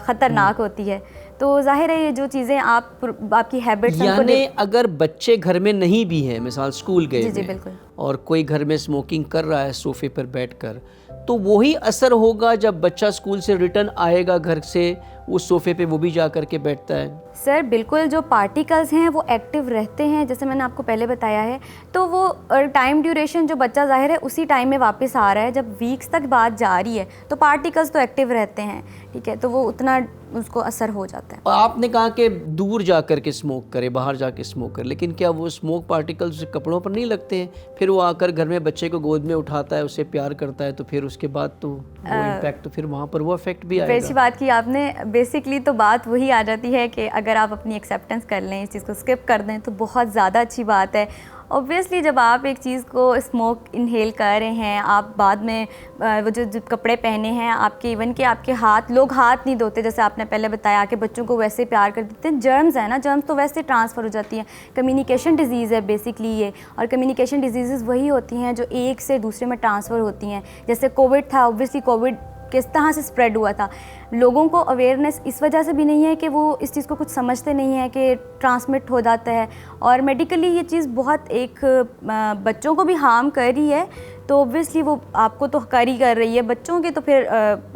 خطرناک ہوتی ہے. تو ظاہر ہے یہ جو چیزیں آپ کی ہیبٹس, یعنی اگر بچے گھر میں نہیں بھی ہیں, مثال اسکول گئے جی بالکل, اور کوئی گھر میں اسموکنگ کر رہا ہے صوفے پر بیٹھ کر, تو وہی اثر ہوگا جب بچہ اسکول سے ریٹرن آئے گا گھر سے, اس صوفے پہ وہ بھی جا کر کے بیٹھتا ہے. سر بالکل, جو پارٹیکلز ہیں وہ ایکٹیو رہتے ہیں, جیسے میں نے آپ کو پہلے بتایا ہے. تو وہ ٹائم ڈیوریشن جو بچہ ظاہر ہے اسی ٹائم میں واپس آ رہا ہے, جب ویکس تک بات جا رہی ہے تو پارٹیکلز تو ایکٹیو رہتے ہیں. ٹھیک ہے, تو وہ اتنا اس کو اثر ہو جاتا ہے. آپ نے کہا کہ دور جا کر کے اسموک کرے, باہر جا کے اسموک کرے, لیکن کیا وہ اسموک پارٹیکلز کپڑوں پر نہیں لگتے ہیں؟ پھر وہ آ کر گھر میں بچے کو گود میں اٹھاتا ہے, اسے پیار کرتا ہے, تو پھر اس کے بعد تو وہ امپیکٹ, تو پھر وہاں پر وہ افیکٹ بھی آئے گا. اچھی بات کی آپ نے. بیسکلی تو بات وہی آ جاتی ہے کہ اگر آپ اپنی ایکسیپٹنس کر لیں, اس چیز کو اسکپ کر دیں تو بہت زیادہ اچھی بات ہے. اوبویسلی جب آپ ایک چیز کو اسموک انہیل کر رہے ہیں, آپ بعد میں وہ جو کپڑے پہنے ہیں آپ کے, ایون کہ آپ کے ہاتھ, لوگ ہاتھ نہیں دھوتے, جیسے آپ نے پہلے بتایا کہ بچوں کو ویسے پیار کر دیتے ہیں. جرمز ہیں نا, جرمز تو ویسے ٹرانسفر ہو جاتی ہیں. کمیونیکیشن ڈیزیز ہے بیسکلی یہ, اور کمیونیکیشن ڈیزیزز وہی ہوتی ہیں جو ایک سے دوسرے میں ٹرانسفر ہوتی ہیں. جیسے کووڈ تھا, اوبویسلی کووڈ کس طرح سے اسپریڈ ہوا تھا, لوگوں کو اویئرنیس اس وجہ سے بھی نہیں ہے کہ وہ اس چیز کو کچھ سمجھتے نہیں ہیں کہ ٹرانسمٹ ہو جاتا ہے, اور میڈیکلی یہ چیز بہت ایک بچوں کو بھی ہارم کر رہی ہے. تو اوبویسلی وہ آپ کو تو کر ہی کر رہی ہے, بچوں کے تو پھر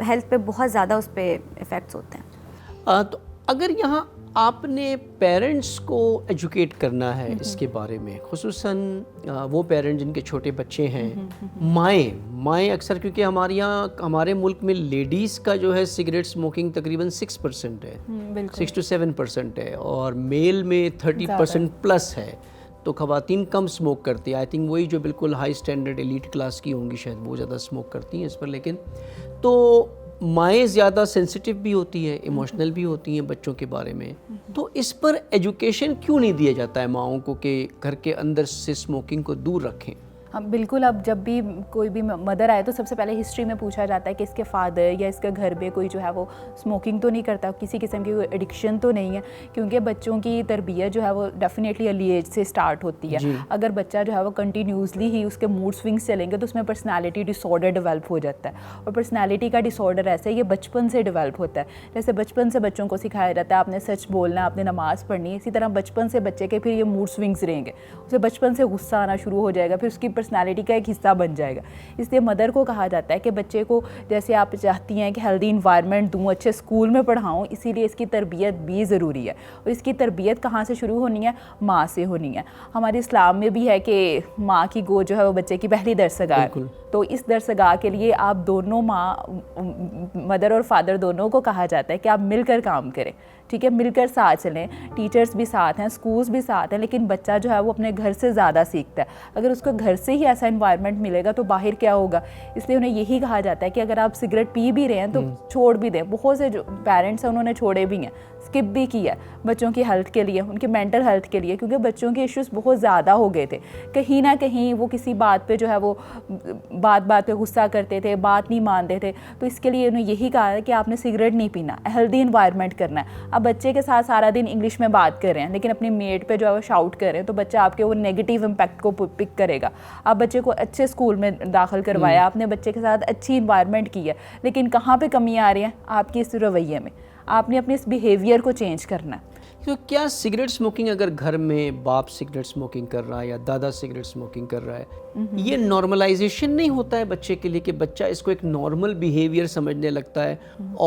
ہیلتھ پہ بہت زیادہ اس پہ افیکٹس ہوتے ہیں. تو اگر یہاں آپ نے پیرنٹس کو ایجوکیٹ کرنا ہے اس کے بارے میں, خصوصاً وہ پیرنٹ جن کے چھوٹے بچے ہیں, مائیں اکثر, کیونکہ ہمارے یہاں ہمارے ملک میں لیڈیز کا جو ہے سگریٹ اسموکنگ تقریباً 6% ہے, 6 to 7% ہے, اور میل میں 30% پلس ہے. تو خواتین کم اسموک کرتی ہیں. آئی تھنک وہی جو بالکل ہائی اسٹینڈرڈ ایلیٹ کلاس کی ہوں گی شاید وہ زیادہ اسموک کرتی ہیں اس پر. لیکن تو مائیں زیادہ سینسیٹیو بھی ہوتی ہیں, ایموشنل بھی ہوتی ہیں بچوں کے بارے میں. تو اس پر ایجوکیشن کیوں نہیں دیا جاتا ہے ماؤں کو کہ گھر کے اندر سے اسموکنگ کو دور رکھیں؟ ہاں بالکل. اب جب بھی کوئی بھی مدر آئے تو سب سے پہلے ہسٹری میں پوچھا جاتا ہے کہ اس کے فادر یا اس کے گھر میں کوئی جو ہے وہ اسموکنگ تو نہیں کرتا, کسی قسم کی کوئی ایڈکشن تو نہیں ہے, کیونکہ بچوں کی تربیت جو ہے وہ ڈیفینیٹلی ارلی ایج سے اسٹارٹ ہوتی ہے. اگر بچہ جو ہے وہ کنٹینیوسلی ہی اس کے موڈ سوئنگس چلیں گے تو اس میں پرسنالٹی ڈس آرڈر ڈیولپ ہو جاتا ہے. اور پرسنالٹی کا ڈس آرڈر ایسے یہ بچپن سے ڈیولپ ہوتا ہے. جیسے بچپن سے بچوں کو سکھایا جاتا ہے آپ نے سچ بولنا, آپ نے نماز پڑھنی, اسی طرح بچپن سے بچے کے پھر یہ موڈ سوئنگس رہیں گے. اسے بچپن سے غصہ آنا شروع ہو جائے گا, پھر اس کی پرسنالٹی کا ایک حصہ بن جائے گا. اس لیے مدر کو کہا جاتا ہے کہ بچے کو جیسے آپ چاہتی ہیں کہ ہیلدی انوائرمنٹ دوں, اچھے اسکول میں پڑھاؤں, اسی لیے اس کی تربیت بھی ضروری ہے. اور اس کی تربیت کہاں سے شروع ہونی ہے؟ ماں سے ہونی ہے. ہمارے اسلام میں بھی ہے کہ ماں کی گود جو ہے وہ بچے کی پہلی درسگاہ ہے. تو اس درسگاہ کے لیے آپ دونوں ماں, مدر اور فادر دونوں کو کہا جاتا ہے کہ آپ مل کر کام کریں, ٹھیک ہے, مل کر ساتھ چلیں. ٹیچرز بھی ساتھ ہیں, اسکولز بھی ساتھ ہیں, لیکن بچہ جو ہے وہ اپنے گھر سے زیادہ سیکھتا ہے. اگر اس کو گھر سے ہی ایسا انوائرمنٹ ملے گا تو باہر کیا ہوگا؟ اس لیے انہیں یہی کہا جاتا ہے کہ اگر آپ سگریٹ پی بھی رہے ہیں تو چھوڑ بھی دیں. بہت سے جو پیرنٹس ہیں انہوں نے چھوڑے بھی ہیں, اسکپ بھی کیا ہے بچوں کی ہیلتھ کے لیے, ان کی مینٹل ہیلتھ کے لیے, کیونکہ بچوں کے ایشوز بہت زیادہ ہو گئے تھے. کہیں نہ کہیں وہ کسی بات پہ جو ہے وہ بات پہ غصہ کرتے تھے, بات نہیں مانتے تھے. تو اس کے لیے انہوں نے یہی کہا ہے کہ آپ نے سگریٹ نہیں پینا, ہیلدی انوائرمنٹ کرنا ہے. اب بچے کے ساتھ سارا دن انگلش میں بات کر رہے ہیں لیکن اپنی میٹ پہ جو ہے وہ شاؤٹ کر رہے ہیں, تو بچہ آپ کے وہ نیگیٹو امپیکٹ کو پک کرے گا. آپ بچے کو اچھے اسکول میں داخل کروایا, آپ نے بچے کے ساتھ اچھی انوائرمنٹ کی ہے, لیکن کہاں پہ کمی آ رہی ہے؟ آپ کی اس رویے میں. آپ نے اپنے اس بیہیویئر کو چینج کرنا ہے. تو کیا سگریٹ اسموکنگ اگر گھر میں باپ سگریٹ اسموکنگ کر رہا ہے یا دادا سگریٹ اسموکنگ کر رہا ہے, یہ نارملائزیشن نہیں ہوتا ہے بچے کے لیے کہ بچہ اس کو ایک نارمل بیہیویئر سمجھنے لگتا ہے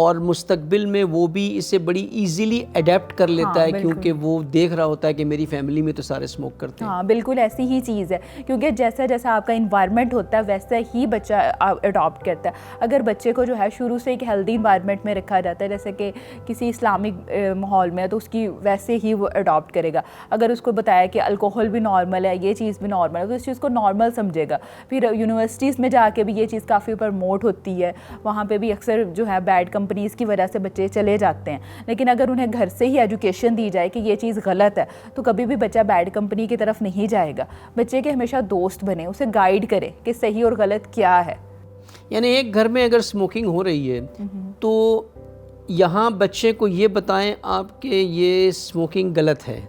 اور مستقبل میں وہ بھی اسے بڑی ایزیلی اڈیپٹ کر لیتا ہے کیونکہ وہ دیکھ رہا ہوتا ہے کہ میری فیملی میں تو سارے اسموک کرتے ہیں. ہاں بالکل ایسی ہی چیز ہے, کیونکہ جیسا جیسا آپ کا انوائرمنٹ ہوتا ہے ویسا ہی بچہ اڈاپٹ کرتا ہے. اگر بچے کو جو ہے شروع سے ایک ہیلدی انوائرمنٹ میں رکھا جاتا ہے, جیسے کہ کسی اسلامک ماحول میں, تو اس کی ویسے ہی وہ اڈاپٹ کرے گا. اگر اس کو بتایا کہ الکوہل بھی نارمل ہے, یہ چیز بھی نارمل ہے, تو اس چیز کو نارمل سمجھے گا. پھر یونیورسٹیز میں جا کے بھی یہ چیز کافی پرموٹ ہوتی ہے, وہاں پہ بھی اکثر جو ہے بیڈ کمپنیز کی وجہ سے بچے چلے جاتے ہیں. لیکن اگر انہیں گھر سے ہی ایجوکیشن دی جائے کہ یہ چیز غلط ہے, تو کبھی بھی بچہ بیڈ کمپنی کی طرف نہیں جائے گا. بچے کے ہمیشہ دوست بنے, اسے گائیڈ کرے کہ صحیح اور غلط کیا ہے. یعنی ایک گھر میں اگر اسموکنگ ہو رہی ہے تو یہاں بچے کو یہ بتائیں آپ کہ یہ اسموکنگ غلط ہے,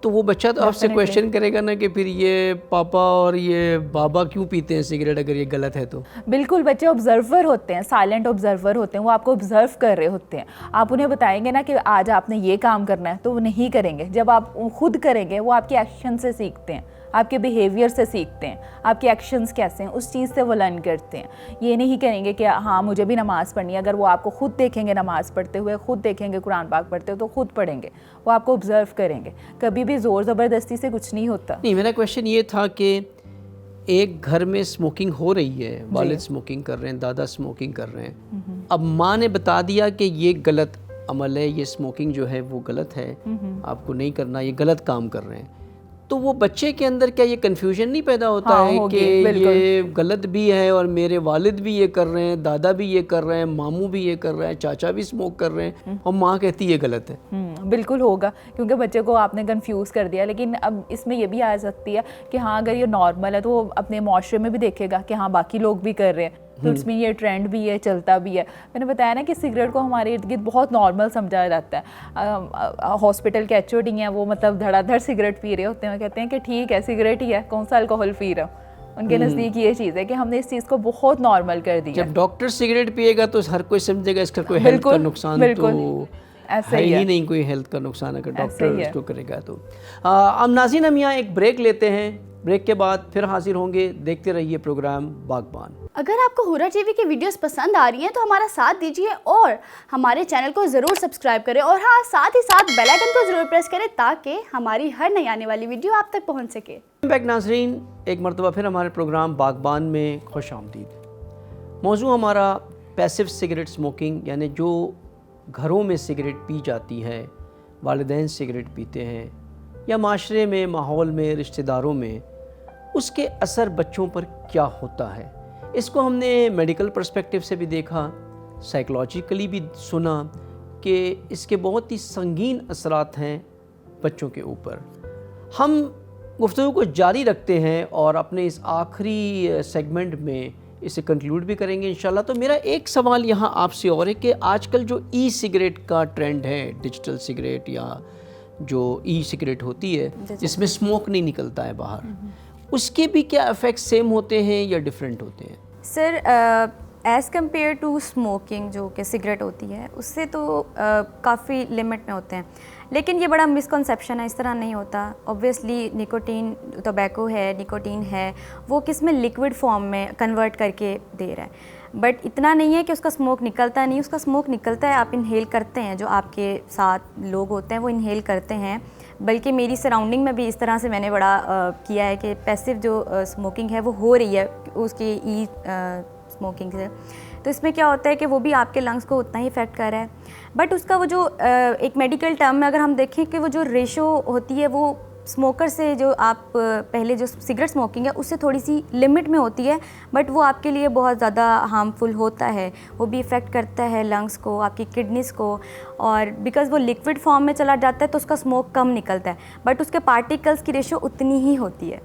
تو وہ بچہ تو آپ سے کویشچن کرے گا نا کہ پھر یہ پاپا اور یہ بابا کیوں پیتے ہیں سگریٹ اگر یہ غلط ہے تو. بالکل, بچے آبزرور ہوتے ہیں, سائلنٹ آبزرور ہوتے ہیں, وہ آپ کو آبزرو کر رہے ہوتے ہیں. آپ انہیں بتائیں گے نا کہ آج آپ نے یہ کام کرنا ہے, تو وہ نہیں کریں گے. جب آپ خود کریں گے, وہ آپ کے ایکشن سے سیکھتے ہیں, آپ کے بیہیویئر سے سیکھتے ہیں, آپ کے ایکشنز کیسے ہیں اس چیز سے وہ لرن کرتے ہیں. یہ نہیں کریں گے کہ ہاں مجھے بھی نماز پڑھنی ہے. اگر وہ آپ کو خود دیکھیں گے نماز پڑھتے ہوئے, خود دیکھیں گے قرآن پاک پڑھتے ہوئے, تو خود پڑھیں گے, وہ آپ کو آبزرو کریں گے. کبھی بھی زور زبردستی سے کچھ نہیں ہوتا. نہیں, میرا کویشچن یہ تھا کہ ایک گھر میں اسموکنگ ہو رہی ہے, والد اسموکنگ کر رہے ہیں, دادا اسموکنگ کر رہے ہیں, اب ماں نے بتا دیا کہ یہ غلط عمل ہے, یہ اسموکنگ جو ہے وہ غلط ہے, آپ کو نہیں کرنا, یہ غلط کام کر رہے ہیں, تو وہ بچے کے اندر کیا یہ کنفیوژن نہیں پیدا ہوتا ہے کہ یہ غلط بھی ہے اور میرے والد بھی یہ کر رہے ہیں, دادا بھی یہ کر رہے ہیں, ماموں بھی یہ کر رہے ہیں, چاچا بھی اسموک کر رہے ہیں, اور ماں کہتی ہے یہ غلط ہے. بالکل ہوگا, کیونکہ بچے کو آپ نے کنفیوز کر دیا. لیکن اب اس میں یہ بھی آ سکتی ہے کہ ہاں اگر یہ نارمل ہے تو وہ اپنے معاشرے میں بھی دیکھے گا کہ ہاں باقی لوگ بھی کر رہے ہیں, تو اس میں یہ ٹرینڈ بھی ہے, چلتا بھی ہے. میں نے بتایا نا کہ سگریٹ کو ہمارے ارد گرد بہت نارمل سمجھا جاتا ہے. ہاسپٹل کے ایچ او ڈی ہیں, وہ مطلب دھڑا دھڑ سگریٹ پی رہے ہوتے ہیں, وہ کہتے ہیں کہ ٹھیک ہے سگریٹ ہی ہے, کون سا الکوہل پی رہا ہوں. ان کے نزدیک یہ چیز ہے کہ ہم نے اس چیز کو بہت نارمل کر دیا. جب ڈاکٹر سگریٹ پیے گا تو ہر کوئی سمجھے گا اس کا کوئی ہیلتھ کا نقصان تو ایسا ہی نہیں, کوئی ہیلتھ کا نقصان اگر ڈاکٹر اس کو کرے گا تو. اب ناظرین ہم یہاں ایک بریک لیتے ہیں, بریک کے بعد پھر حاضر ہوں گے. دیکھتے رہیے پروگرام باغبان. اگر آپ کو ہورا ٹی وی کی ویڈیوز پسند آ رہی ہیں تو ہمارا ساتھ دیجیے اور ہمارے چینل کو ضرور سبسکرائب کریں, اور ہاں ساتھ ہی ساتھ بیل آئیکن کو ضرور پریس کریں تاکہ ہماری ہر نئی آنے والی ویڈیو آپ تک پہنچ سکے. بیک ناظرین, ایک مرتبہ پھر ہمارے پروگرام باغبان میں خوش آمدید. موضوع ہمارا پیسو سگریٹ اسموکنگ, یعنی جو گھروں میں سگریٹ پی جاتی ہے, والدین سگریٹ پیتے ہیں یا معاشرے میں, ماحول میں, رشتہ داروں میں, اس کے اثر بچوں پر کیا ہوتا ہے. اس کو ہم نے میڈیکل پرسپیکٹیو سے بھی دیکھا, سائیکلوجیکلی بھی سنا کہ اس کے بہت ہی سنگین اثرات ہیں بچوں کے اوپر. ہم گفتگو کو جاری رکھتے ہیں اور اپنے اس آخری سیگمنٹ میں اسے کنکلوڈ بھی کریں گے انشاءاللہ. تو میرا ایک سوال یہاں آپ سے اور ہے کہ آج کل جو ای سگریٹ کا ٹرینڈ ہے, ڈیجیٹل سگریٹ یا جو ای سگریٹ ہوتی ہے جس میں اسموک نہیں نکلتا ہے باہر, اس کے بھی کیا افیکٹ سیم ہوتے ہیں یا ڈیفرنٹ ہوتے ہیں؟ سر ایز کمپیئر ٹو اسموکنگ جو کہ سگریٹ ہوتی ہے اس سے تو کافی لمٹ میں ہوتے ہیں، لیکن یہ بڑا مسکنسیپشن ہے، اس طرح نہیں ہوتا. اوبویسلی نکوٹین ٹوبیکو ہے، نکوٹین ہے، وہ کس میں لیکوڈ فارم میں کنورٹ کر کے دے رہا ہے، بٹ اتنا نہیں ہے کہ اس کا اسموک نکلتا نہیں، اس کا اسموک نکلتا ہے، آپ انہیل کرتے ہیں، جو آپ کے ساتھ لوگ ہوتے ہیں وہ انہیل کرتے ہیں. بلکہ میری سراؤنڈنگ میں بھی اس طرح سے میں نے بڑا کیا ہے کہ پیسو جو اسموکنگ ہے وہ ہو رہی ہے اس کی اسموکنگ سے، تو اس میں کیا ہوتا ہے کہ وہ بھی آپ کے لنگس کو اتنا ہی افیکٹ کر رہا ہے. بٹ اس کا وہ جو ایک میڈیکل ٹرم میں اگر ہم دیکھیں کہ وہ جو ریشو ہوتی ہے وہ اسموکر سے جو آپ پہلے جو سگریٹ اسموکنگ ہے اس سے تھوڑی سی لمٹ میں ہوتی ہے، بٹ وہ آپ کے لیے بہت زیادہ ہارمفل ہوتا ہے، وہ بھی افیکٹ کرتا ہے لنگس کو، آپ کی کڈنیز کو، اور بیکاز وہ لیکوڈ فارم میں چلا جاتا ہے تو اس کا اسموک کم نکلتا ہے، بٹ اس کے پارٹیکلس کی ریشو اتنی ہی ہوتی ہے.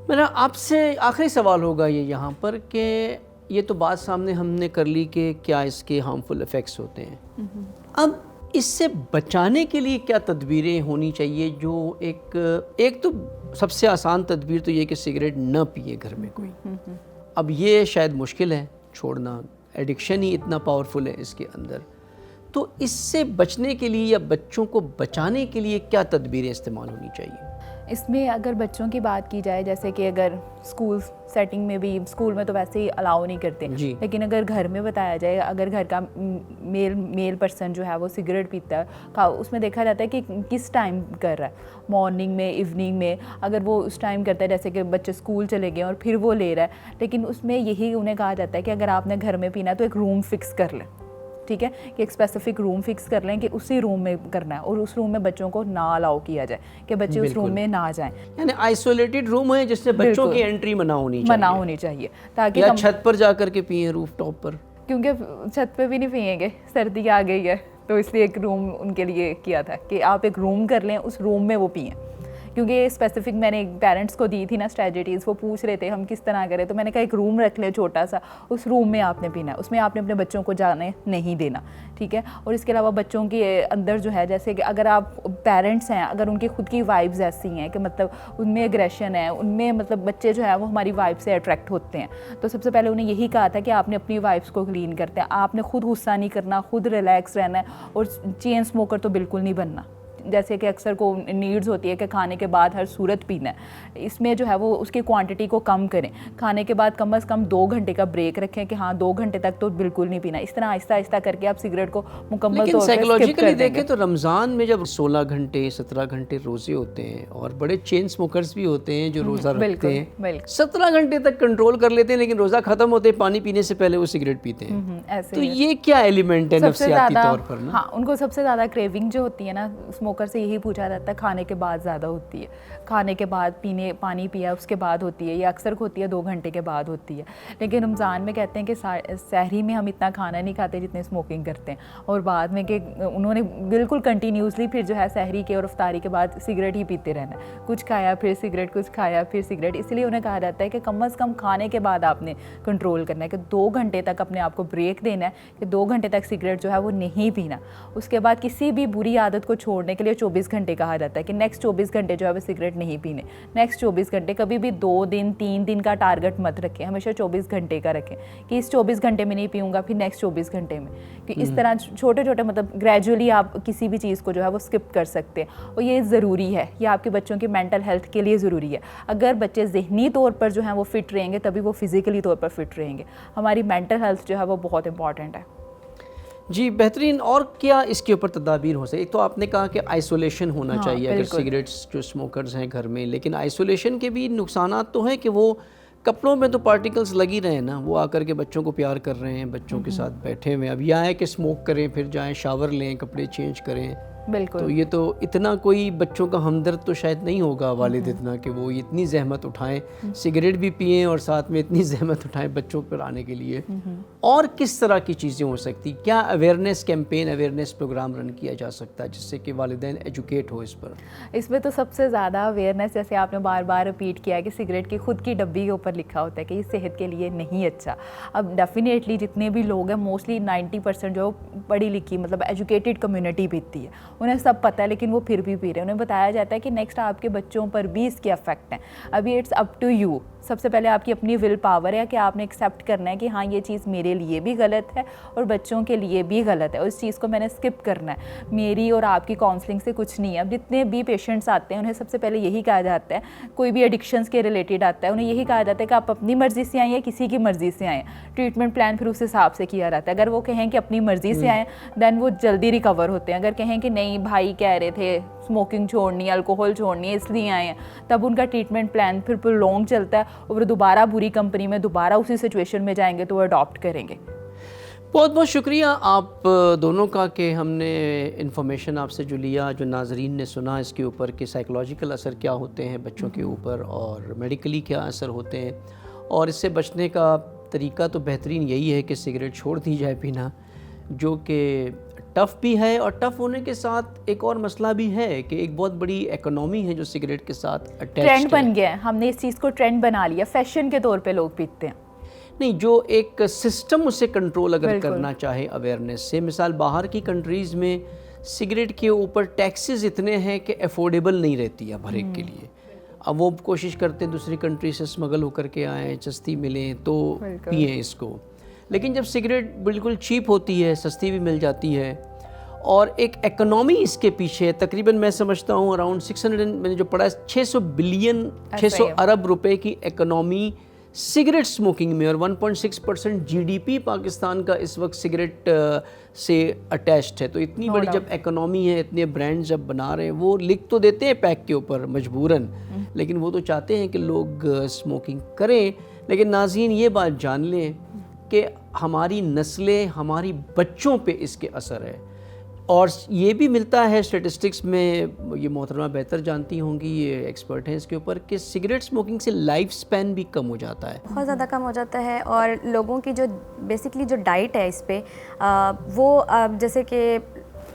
میرا آپ سے آخری سوال ہوگا یہ یہاں پر کہ یہ تو بات سامنے ہم نے کر لی کہ کیا اس کے ہارمفل ایفیکٹس ہوتے ہیں، اب اس سے بچانے کے لیے کیا تدبیریں ہونی چاہیے؟ جو ایک تو سب سے آسان تدبیر تو یہ کہ سگریٹ نہ پیے گھر میں کوئی. اب یہ شاید مشکل ہے چھوڑنا، ایڈکشن ہی اتنا پاورفل ہے اس کے اندر، تو اس سے بچنے کے لیے یا بچوں کو بچانے کے لیے کیا تدبیریں استعمال ہونی چاہیے؟ اس میں اگر بچوں کی بات کی جائے، جیسے کہ اگر اسکول سیٹنگ میں بھی، اسکول میں تو ویسے ہی الاؤ نہیں کرتے، لیکن اگر گھر میں بتایا جائے، اگر گھر کا میل پرسن جو ہے وہ سگریٹ پیتا ہے، اس میں دیکھا جاتا ہے کہ کس ٹائم کر رہا ہے، مارننگ میں، ایوننگ میں. اگر وہ اس ٹائم کرتا ہے جیسے کہ بچے اسکول چلے گئے اور پھر وہ لے رہا ہے، لیکن اس میں یہی انہیں کہا جاتا ہے کہ اگر آپ نے گھر میں پینا تو ایک روم فکس کر لیں، ٹھیک ہے، کہ ایک اسپیسیفک روم فکس کر لیں کہ اسی روم میں کرنا ہے، اور اس روم میں بچوں کو نہ الاؤ کیا جائے کہ بچے اس روم میں نہ جائیں، یعنی آئسولیٹڈ روم ہے جس سے بچوں کی انٹری منع ہونی چاہیے تاکہ یا چھت پر جا کر کے پئیں، روف ٹاپ پر، کیونکہ چھت پہ بھی نہیں پئیں گے، سردی آ گئی ہے تو اس لیے ایک روم ان کے لیے کیا تھا کہ آپ ایک روم کر لیں، اس روم میں وہ پئیں. کیونکہ یہ اسپیسیفک میں نے پیرنٹس کو دی تھی نا اسٹریٹجیز، وہ پوچھ رہے تھے ہم کس طرح کریں، تو میں نے کہا ایک روم رکھ لیں چھوٹا سا، اس روم میں آپ نے پینا ہے، اس میں آپ نے اپنے بچوں کو جانے نہیں دینا، ٹھیک ہے. اور اس کے علاوہ بچوں کے اندر جو ہے، جیسے کہ اگر آپ پیرنٹس ہیں، اگر ان کی خود کی وائبز ایسی ہیں کہ مطلب ان میں اگریشن ہے، ان میں مطلب بچے جو ہے وہ ہماری وائب سے اٹریکٹ ہوتے ہیں، تو سب سے پہلے انہیں یہی کہا تھا کہ آپ نے اپنی وائبس کو کلین کرتے ہیں، آپ نے خود غصہ نہیں کرنا، خود ریلیکس رہنا ہے، اور چین اسموکر تو بالکل نہیں بننا. جیسے کہ اکثر کو نیڈز ہوتی ہے کہ کھانے کے بعد ہر صورت پینا ہے، اس میں جو ہے وہ اس کی کوانٹٹی کو کم کریں. کھانے کے بعد کم از کم 2 گھنٹے کا بریک رکھیں کہ ہاں 2 گھنٹے تک تو بالکل نہیں پینا. اس طرح آہستہ آہستہ کر کے آپ سگریٹ کو مکمل طور لیکن پر سائیکولوجیکلی دیکھیں تو رمضان میں جب 16 گھنٹے 17 گھنٹے روزے ہوتے ہیں، اور بڑے چین اسموکرز بھی ہوتے ہیں جو روزہ رکھتے ہیں، 17 گھنٹے تک کنٹرول کر لیتے ہیں، لیکن روزہ ختم ہوتے پانی پینے سے پہلے وہ سگریٹ پیتے ہیں. تو یہ کیا ایلیمنٹ ہے نفسیاتی طور پر؟ ہاں، ان کو سب سے زیادہ کریونگ جو ہوتی ہے نا اسموکر سے، یہی پوچھا جاتا ہے کھانے کے بعد زیادہ ہوتی ہے، کھانے کے بعد پانی پیا اس کے بعد ہوتی ہے، یا اکثر ہوتی ہے 2 گھنٹے کے بعد ہوتی ہے. لیکن رمضان میں کہتے ہیں کہ سحری میں ہم اتنا کھانا نہیں کھاتے جتنے اسموکنگ کرتے ہیں، اور بعد میں کہ انہوں نے بالکل کنٹینیوسلی پھر جو ہے سحری کے اور افطاری کے بعد سگریٹ ہی پیتے رہنا ہے، کچھ کھایا پھر سگریٹ، کچھ کھایا پھر سگریٹ. اس لیے انہیں کہا جاتا ہے کہ کم از کم کھانے کے بعد آپ نے کنٹرول کرنا ہے، کہ 2 گھنٹے تک اپنے آپ کو بریک دینا ہے، کہ 2 گھنٹے تک سگریٹ جو ہے وہ نہیں پینا. اس کے بعد کسی بھی بری عادت کو چھوڑنے کے لیے 24 گھنٹے کہا جاتا ہے کہ نیکسٹ 24 گھنٹے جو ہے وہ سگریٹ نہیں پینے. نیکسٹ 24 گھنٹے کبھی بھی 2 دن 3 دن کا ٹارگٹ مت رکھیں، ہمیشہ 24 گھنٹے کا رکھیں کہ اس 24 گھنٹے میں نہیں پیوں گا، پھر نیکسٹ 24 گھنٹے میں. کہ اس طرح چھوٹے چھوٹے مطلب گریجولی آپ کسی بھی چیز کو جو ہے وہ اسکپ کر سکتے ہیں، اور یہ ضروری ہے، یہ آپ کے بچوں کی مینٹل ہیلتھ کے لیے ضروری ہے. اگر بچے ذہنی طور پر جو ہیں وہ فٹ رہیں گے تبھی وہ فزیکلی طور پر فٹ رہیں گے. ہماری مینٹل ہیلتھ جو ہے وہ بہت امپورٹنٹ ہے. جی بہترین. اور کیا اس کے اوپر تدابیر ہو سکتی؟ تو آپ نے کہا کہ آئسولیشن ہونا چاہیے اگر سگریٹس جو اسموکرز ہیں گھر میں، لیکن آئسولیشن کے بھی نقصانات تو ہیں کہ وہ کپڑوں میں تو پارٹیکلز لگ ہی رہے ہیں نا، وہ آ کر کے بچوں کو پیار کر رہے ہیں، بچوں کے ساتھ بیٹھے ہوئے. اب یہ ہے کہ اسموک کریں پھر جائیں شاور لیں، کپڑے چینج کریں. بالکل. تو یہ تو اتنا کوئی بچوں کا ہمدرد تو شاید نہیں ہوگا والد اتنا کہ وہ اتنی زحمت اٹھائیں، سگریٹ بھی پئیں اور ساتھ میں اتنی زحمت اٹھائیں بچوں پر آنے کے لیے. اور کس طرح کی چیزیں ہو سکتی؟ کیا awareness campaign, awareness program run کیا جا سکتا ہے جس سے کہ والدین ایجوکیٹ ہو اس پر؟ اس میں تو سب سے زیادہ اویئرنیس، جیسے آپ نے بار بار رپیٹ کیا کہ سگریٹ کی خود کی ڈبی کے اوپر لکھا ہوتا ہے کہ یہ صحت کے لیے نہیں اچھا. اب ڈیفینیٹلی جتنے بھی لوگ ہیں موسٹلی 90% جو پڑھی لکھی مطلب ایجوکیٹڈ کمیونٹی پیتی ہے، انہیں سب پتہ ہے، لیکن وہ پھر بھی پی رہے ہیں. انہیں بتایا جاتا ہے کہ نیکسٹ آپ کے بچوں پر بھی اس کے افیکٹ ہیں. ابھی اٹس اپ ٹو یو. سب سے پہلے آپ کی اپنی ول پاور ہے کہ آپ نے ایکسیپٹ کرنا ہے کہ ہاں یہ چیز میرے لیے بھی غلط ہے اور بچوں کے لیے بھی غلط ہے, اس چیز کو میں نے اسکپ کرنا ہے. میری اور آپ کی کاؤنسلنگ سے کچھ نہیں ہے. اب جتنے بھی پیشنٹس آتے ہیں انہیں سب سے پہلے یہی کہا جاتا ہے, کوئی بھی ایڈکشنس کے ریلیٹڈ آتا ہے انہیں یہی کہا جاتا ہے کہ آپ اپنی مرضی سے آئیں یا کسی کی مرضی سے آئیں. ٹریٹمنٹ پلان پھر اس حساب سے کیا رہتا ہے. اگر وہ کہیں کہ اپنی مرضی سے آئیں دین وہ جلدی ریکور ہوتے ہیں. اگر کہیں کہ نہیں بھائی کہہ رہے تھے اسموکنگ چھوڑنی, الکوہول چھوڑنی ہے اس لیے آئے ہیں, تب ان کا ٹریٹمنٹ پلان پھر لانگ چلتا ہے اور دوبارہ بری کمپنی میں دوبارہ اسی سچویشن میں جائیں گے تو وہ اڈاپٹ کریں گے. بہت بہت شکریہ آپ دونوں کا کہ ہم نے انفارمیشن آپ سے جو لیا, جو ناظرین نے سنا اس کے اوپر کہ سائیکلوجیکل اثر کیا ہوتے ہیں بچوں کے اوپر اور میڈیکلی کیا اثر ہوتے ہیں, اور اس سے بچنے کا طریقہ تو بہترین یہی ہے کہ سگریٹ چھوڑ دی جائے پینا, جو کہ ٹف بھی ہے. اور ٹف ہونے کے ساتھ ایک اور مسئلہ بھی ہے کہ ایک بہت بڑی اکنامی ہے جو سگریٹ کے ساتھ اٹیچڈ ہے. ٹرینڈ بن گیا ہے, ہم نے اس چیز کو ٹرینڈ بنا لیا, فیشن کے طور پہ لوگ پیتے ہیں. نہیں, جو ایک سسٹم اسے کنٹرول اگر کرنا چاہے اویئرنیس سے, مثال باہر کی کنٹریز میں سگریٹ کے اوپر ٹیکسز اتنے ہیں کہ افورڈیبل نہیں رہتی اب ہر ایک کے لیے. اب وہ کوشش کرتے ہیں دوسری کنٹری سے اسمگل ہو کر کے آئیں, سستی ملیں تو پئیں اس کو. لیکن جب سگریٹ بالکل چیپ ہوتی ہے, سستی بھی مل جاتی ہے, اور ایک اکنامی اس کے پیچھے تقریباً میں سمجھتا ہوں اراؤنڈ 600, میں نے جو پڑھا 600 بلین 600 ارب روپے کی اکنامی سگریٹ سموکنگ میں, اور 1.6% جی ڈی پی پاکستان کا اس وقت سگریٹ سے اٹیچڈ ہے. تو اتنی بڑی جب اکنامی ہے, اتنے برانڈ جب بنا رہے ہیں, وہ لکھ تو دیتے ہیں پیک کے اوپر مجبوراً, لیکن وہ تو چاہتے ہیں کہ لوگ سموکنگ کریں. لیکن ناظرین یہ بات جان لیں کہ ہماری نسلیں, ہماری بچوں پہ اس کے اثر ہے. اور یہ بھی ملتا ہے اسٹیٹسٹکس میں, یہ محترمہ بہتر جانتی ہوں گی, یہ ایکسپرٹ ہیں اس کے اوپر, کہ سگریٹ سموکنگ سے لائف سپین بھی کم ہو جاتا ہے, بہت زیادہ کم ہو جاتا ہے. اور لوگوں کی جو بیسکلی جو ڈائٹ ہے اس پہ, وہ جیسے کہ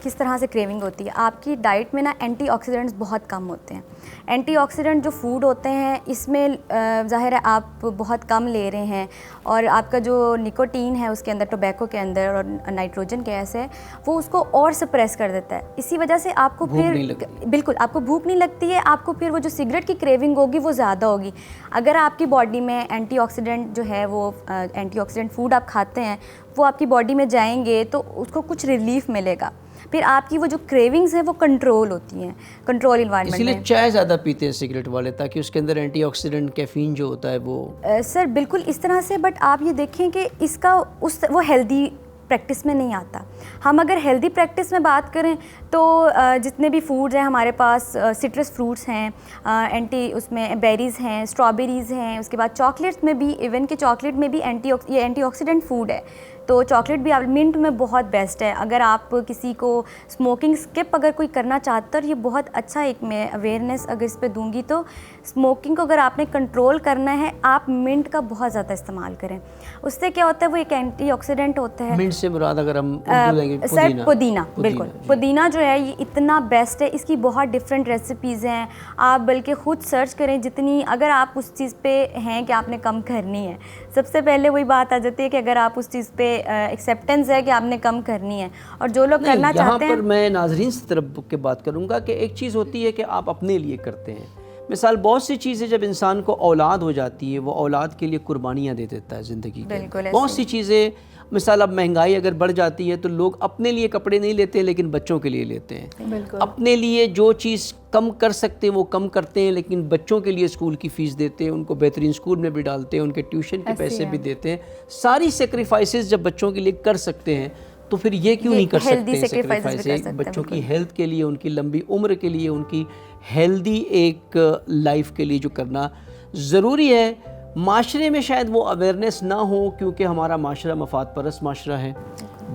کس طرح سے کریونگ ہوتی ہے. آپ کی ڈائٹ میں نا اینٹی آکسیڈنٹس بہت کم ہوتے ہیں. اینٹی آکسیڈنٹ جو فوڈ ہوتے ہیں اس میں ظاہر ہے آپ بہت کم لے رہے ہیں, اور آپ کا جو نکوٹین ہے اس کے اندر, ٹوبیکو کے اندر, اور نائٹروجن گیس ہے, وہ اس کو اور سپریس کر دیتا ہے. اسی وجہ سے آپ کو پھر بالکل آپ کو بھوک نہیں لگتی ہے. آپ کو پھر وہ جو سگریٹ کی کریونگ ہوگی وہ زیادہ ہوگی. اگر آپ کی باڈی میں اینٹی آکسیڈنٹ جو ہے وہ اینٹی آکسیڈنٹ فوڈ آپ کھاتے ہیں وہ آپ کی باڈی میں جائیں گے تو اس کو کچھ ریلیف ملے گا. پھر آپ کی وہ جو کریونگز ہیں وہ کنٹرول ہوتی ہیں, کنٹرول انوائرمنٹ میں. اسی لیے چائے زیادہ پیتے ہیں سگریٹ والے, تاکہ اس کے اندر اینٹی آکسیڈنٹ کیفین جو ہوتا ہے وہ. سر بالکل اس طرح سے, بٹ آپ یہ دیکھیں کہ اس کا وہ ہیلدی پریکٹس میں نہیں آتا. ہم اگر ہیلدی پریکٹس میں بات کریں تو جتنے بھی فوڈز ہیں ہمارے پاس, سٹرس فروٹس ہیں, اس میں بیریز ہیں, اسٹرابیریز ہیں, اس کے بعد چاکلیٹس میں بھی, ایون کہ چاکلیٹ میں بھی یہ اینٹی آکسیڈنٹ فوڈ ہے. تو چاکلیٹ بھی منٹ میں بہت بیسٹ ہے. اگر آپ کسی کو اسموکنگ اسکپ اگر کوئی کرنا چاہتا ہے, اور یہ بہت اچھا ایک میں اویئرنیس اگر اس پہ دوں گی, تو اسموکنگ کو اگر آپ نے کنٹرول کرنا ہے آپ منٹ کا بہت زیادہ استعمال کریں. اس سے کیا ہوتا ہے, وہ ایک اینٹی آکسیڈنٹ ہوتا ہے. منٹ سے مراد اگر ہم اردو لیں گے سر پودینہ, بالکل پودینہ جو ہے یہ اتنا بیسٹ ہے. اس کی بہت ڈفرینٹ ریسیپیز ہیں, آپ بلکہ خود سرچ کریں جتنی, اگر آپ اس چیز پہ ہیں کہ آپ نے کم کرنی ہے. سب سے پہلے وہی بات آ جاتی ہے کہ اگر آپ اس چیز پہ ایکسیپٹنس ہے کہ آپ نے کم کرنی ہے, اور جو لوگ کرنا چاہتے ہیں. یہاں پر میں ناظرین سے طرف کے بات کروں گا کہ ایک چیز ہوتی ہے کہ آپ اپنے لیے کرتے ہیں. مثال بہت سی چیزیں جب انسان کو اولاد ہو جاتی ہے, وہ اولاد کے لیے قربانیاں دے دیتا ہے زندگی کے. بہت سی چیزیں, مثال اب مہنگائی اگر بڑھ جاتی ہے تو لوگ اپنے لیے کپڑے نہیں لیتے لیکن بچوں کے لیے لیتے ہیں. اپنے لیے جو چیز کم کر سکتے ہیں وہ کم کرتے ہیں, لیکن بچوں کے لیے اسکول کی فیس دیتے ہیں, ان کو بہترین اسکول میں بھی ڈالتے ہیں, ان کے ٹیوشن کے پیسے بھی دیتے ہیں. ساری سیکریفائسز جب بچوں کے لیے کر سکتے ہیں تو پھر یہ کیوں نہیں کر سکتے سیکریفائسز بچوں کی ہیلتھ کے لیے, ان کی لمبی عمر کے لیے, ان کی ہیلدی ایک لائف کے لیے جو کرنا ضروری ہے. معاشرے میں شاید وہ اویئرنیس نہ ہو کیونکہ ہمارا معاشرہ مفاد پرست معاشرہ ہے.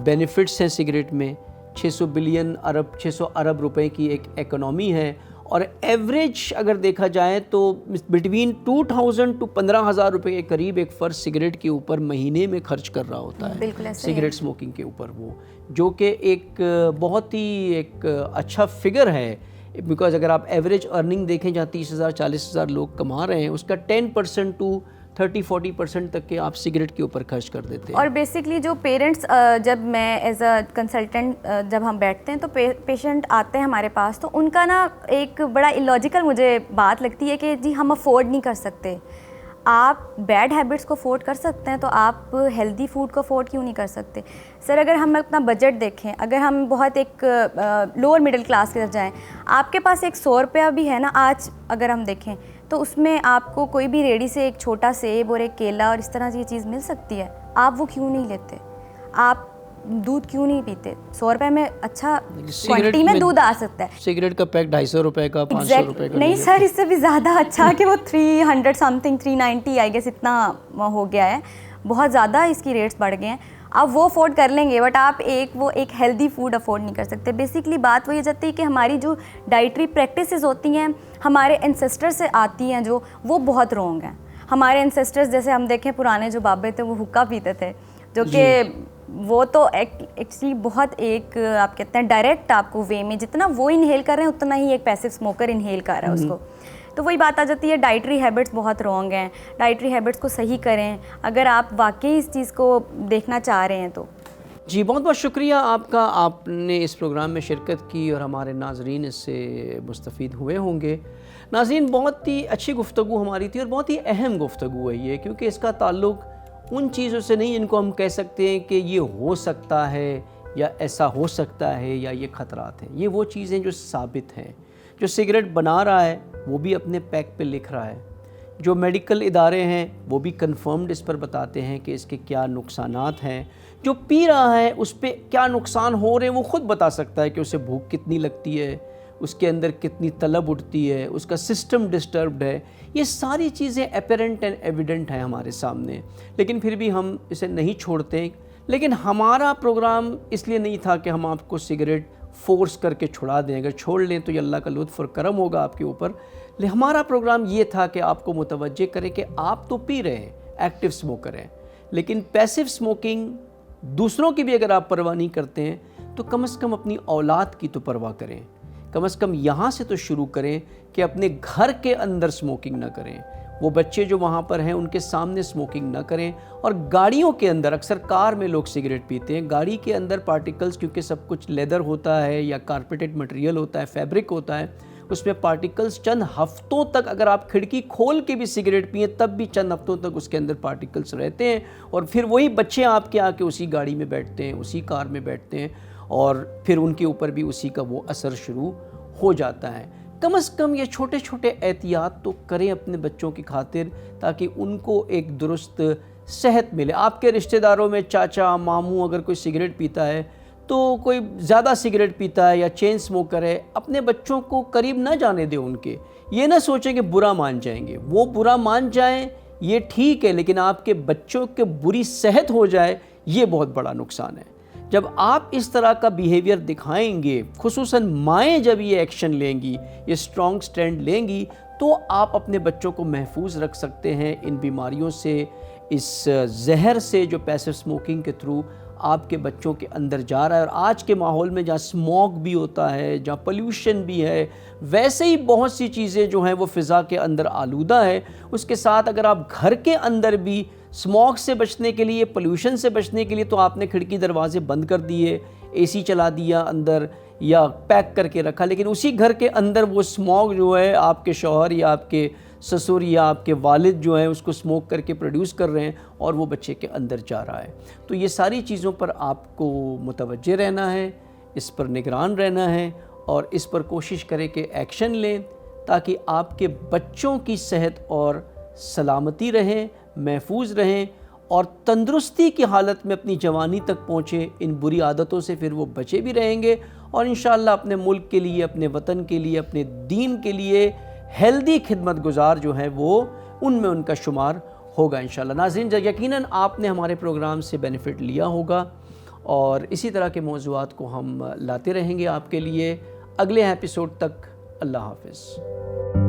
بینیفٹس ہیں سگریٹ میں, 600 ارب روپے کی ایک اکنامی ہے, اور ایوریج اگر دیکھا جائے تو بٹوین 2000 to 15,000 روپے کے قریب ایک فرد سگریٹ کے اوپر مہینے میں خرچ کر رہا ہوتا ہے سگریٹ سموکنگ کے اوپر, وہ جو کہ ایک بہت ہی ایک اچھا فگر ہے. بیکاز اگر آپ ایوریج ارننگ دیکھیں جہاں 30,000 40,000 لوگ کما رہے ہیں, اس کا 10% to 30-40% تک کے آپ سگریٹ کے اوپر خرچ کر دیتے ہیں. اور بیسکلی جو پیرنٹس, جب میں ایز اے کنسلٹنٹ جب ہم بیٹھتے ہیں تو پیشنٹ آتے ہیں ہمارے پاس, تو ان کا نا ایک بڑا الوجیکل مجھے بات لگتی ہے کہ جی ہم افورڈ نہیں کر سکتے. آپ بیڈ ہیبٹس کو افورڈ کر سکتے ہیں تو آپ ہیلدی فوڈ کو افورڈ کیوں نہیں کر سکتے؟ سر اگر ہم اپنا بجٹ دیکھیں، اگر ہم بہت ایک لوور مڈل کلاس کی طرف جائیں، آپ کے پاس ایک 100 روپیہ بھی ہے نا آج اگر ہم دیکھیں تو اس میں آپ کو کوئی بھی ریڑھی سے ایک چھوٹا سیب اور ایک کیلا اور اس طرح کی چیز مل سکتی ہے. آپ وہ کیوں نہیں لیتے؟ آپ دودھ کیوں نہیں پیتے؟ 100 روپے میں اچھا کوانٹٹی میں دودھ آ سکتا ہے. سگریٹ کا پیک 250 روپے کا، 500 روپے کا. نہیں سر، اس سے بھی زیادہ اچھا کہ وہ 300 سم تھنگ 390 آئی گیس اتنا ہو گیا ہے، بہت زیادہ اس کی ریٹس بڑھ گئے ہیں. آپ وہ افورڈ کر لیں گے بٹ آپ ایک ہیلدی فوڈ افورڈ نہیں کر سکتے. بیسکلی بات وہ یہ جاتی ہے کہ ہماری جو ڈائٹری پریکٹسز ہوتی ہیں ہمارے انسسٹر سے آتی ہیں جو وہ بہت رونگ ہیں. ہمارے انسسٹرز جیسے ہم دیکھیں پرانے جو بابے تھے وہ حقہ پیتے تھے، جو کہ وہ تو ایکچولی بہت ایک آپ کہتے ہیں ڈائریکٹ آپ کو وے میں جتنا وہ انہیل کر رہے ہیں اتنا ہی ایک پیسو اسموکر انہیل کر رہا ہے اس کو. تو وہی بات آ جاتی ہے ڈائٹری ہیبٹس بہت رانگ ہیں. ڈائٹری ہیبٹس کو صحیح کریں اگر آپ واقعی اس چیز کو دیکھنا چاہ رہے ہیں تو. جی بہت بہت شکریہ آپ کا، آپ نے اس پروگرام میں شرکت کی اور ہمارے ناظرین اس سے مستفید ہوئے ہوں گے. ناظرین بہت ہی اچھی گفتگو ہماری تھی اور بہت ہی اہم گفتگو ہے یہ، کیونکہ اس کا تعلق ان چیزوں سے نہیں جن کو ہم کہہ سکتے ہیں کہ یہ ہو سکتا ہے یا ایسا ہو سکتا ہے یا یہ خطرات ہیں. یہ وہ چیزیں جو ثابت ہیں. جو سگریٹ بنا رہا ہے وہ بھی اپنے پیک پہ لکھ رہا ہے. جو میڈیکل ادارے ہیں وہ بھی کنفرمڈ اس پر بتاتے ہیں کہ اس کے کیا نقصانات ہیں. جو پی رہا ہے اس پہ کیا نقصان ہو رہے ہیں وہ خود بتا سکتا ہے کہ اسے بھوک کتنی لگتی ہے، اس کے اندر کتنی طلب اٹھتی ہے، اس کا سسٹم ڈسٹربڈ ہے. یہ ساری چیزیں اپیرنٹ اینڈ ایویڈنٹ ہیں ہمارے سامنے، لیکن پھر بھی ہم اسے نہیں چھوڑتے. لیکن ہمارا پروگرام اس لیے نہیں تھا کہ ہم آپ کو سگریٹ فورس کر کے چھڑا دیں. اگر چھوڑ لیں تو یہ اللہ کا لطف اور کرم ہوگا آپ کے اوپر. ہمارا پروگرام یہ تھا کہ آپ کو متوجہ کرے کہ آپ تو پی رہے ہیں، ایکٹیو اسموکر ہیں، لیکن پیسیو اسموکنگ دوسروں کی بھی اگر آپ پرواہ نہیں کرتے ہیں تو کم از کم اپنی اولاد کی تو پرواہ کریں. کم از کم یہاں سے تو شروع کریں کہ اپنے گھر کے اندر سموکنگ نہ کریں. وہ بچے جو وہاں پر ہیں ان کے سامنے سموکنگ نہ کریں. اور گاڑیوں کے اندر، اکثر کار میں لوگ سگریٹ پیتے ہیں، گاڑی کے اندر پارٹیکلز، کیونکہ سب کچھ لیدر ہوتا ہے یا کارپیٹڈ مٹیریل ہوتا ہے، فیبرک ہوتا ہے، اس میں پارٹیکلز چند ہفتوں تک، اگر آپ کھڑکی کھول کے بھی سگریٹ پئیں تب بھی چند ہفتوں تک اس کے اندر پارٹیکلز رہتے ہیں. اور پھر وہی بچے آپ کے آ کے اسی گاڑی میں بیٹھتے ہیں، اسی کار میں بیٹھتے ہیں، اور پھر ان کے اوپر بھی اسی کا وہ اثر شروع ہو جاتا ہے. کم از کم یہ چھوٹے چھوٹے احتیاط تو کریں اپنے بچوں کی خاطر، تاکہ ان کو ایک درست صحت ملے. آپ کے رشتہ داروں میں چاچا، ماموں اگر کوئی سگریٹ پیتا ہے تو کوئی زیادہ سگریٹ پیتا ہے یا چین سموکر ہے، اپنے بچوں کو قریب نہ جانے دیں ان کے. یہ نہ سوچیں کہ برا مان جائیں گے. وہ برا مان جائیں یہ ٹھیک ہے، لیکن آپ کے بچوں کے بری صحت ہو جائے یہ بہت بڑا نقصان ہے. جب آپ اس طرح کا بیہیویئر دکھائیں گے، خصوصاً مائیں جب یہ ایکشن لیں گی، یہ اسٹرانگ سٹینڈ لیں گی، تو آپ اپنے بچوں کو محفوظ رکھ سکتے ہیں ان بیماریوں سے، اس زہر سے جو پیسو اسموکنگ کے تھرو آپ کے بچوں کے اندر جا رہا ہے. اور آج کے ماحول میں جہاں اسموک بھی ہوتا ہے، جہاں پلیوشن بھی ہے، ویسے ہی بہت سی چیزیں جو ہیں وہ فضا کے اندر آلودہ ہے. اس کے ساتھ اگر آپ گھر کے اندر بھی اسموک سے بچنے کے لیے، پلیوشن سے بچنے کے لیے، تو آپ نے کھڑکی دروازے بند کر دیے، اے سی چلا دیا اندر یا پیک کر کے رکھا، لیکن اسی گھر کے اندر وہ اسموک جو ہے آپ کے شوہر یا آپ کے سسر یا آپ کے والد جو ہیں اس کو اسموک کر کے پروڈیوس کر رہے ہیں اور وہ بچے کے اندر جا رہا ہے. تو یہ ساری چیزوں پر آپ کو متوجہ رہنا ہے، اس پر نگران رہنا ہے، اور اس پر کوشش کریں کہ ایکشن لیں تاکہ آپ کے بچوں کی صحت اور سلامتی رہیں، محفوظ رہیں، اور تندرستی کی حالت میں اپنی جوانی تک پہنچیں. ان بری عادتوں سے پھر وہ بچے بھی رہیں گے اور انشاءاللہ اپنے ملک کے لیے، اپنے وطن کے لیے، اپنے دین کے لیے ہیلدی خدمت گزار جو ہیں وہ ان میں ان کا شمار ہوگا انشاءاللہ. ناظرین یقیناً آپ نے ہمارے پروگرام سے بینیفٹ لیا ہوگا، اور اسی طرح کے موضوعات کو ہم لاتے رہیں گے آپ کے لیے. اگلے ایپیسوڈ تک اللہ حافظ.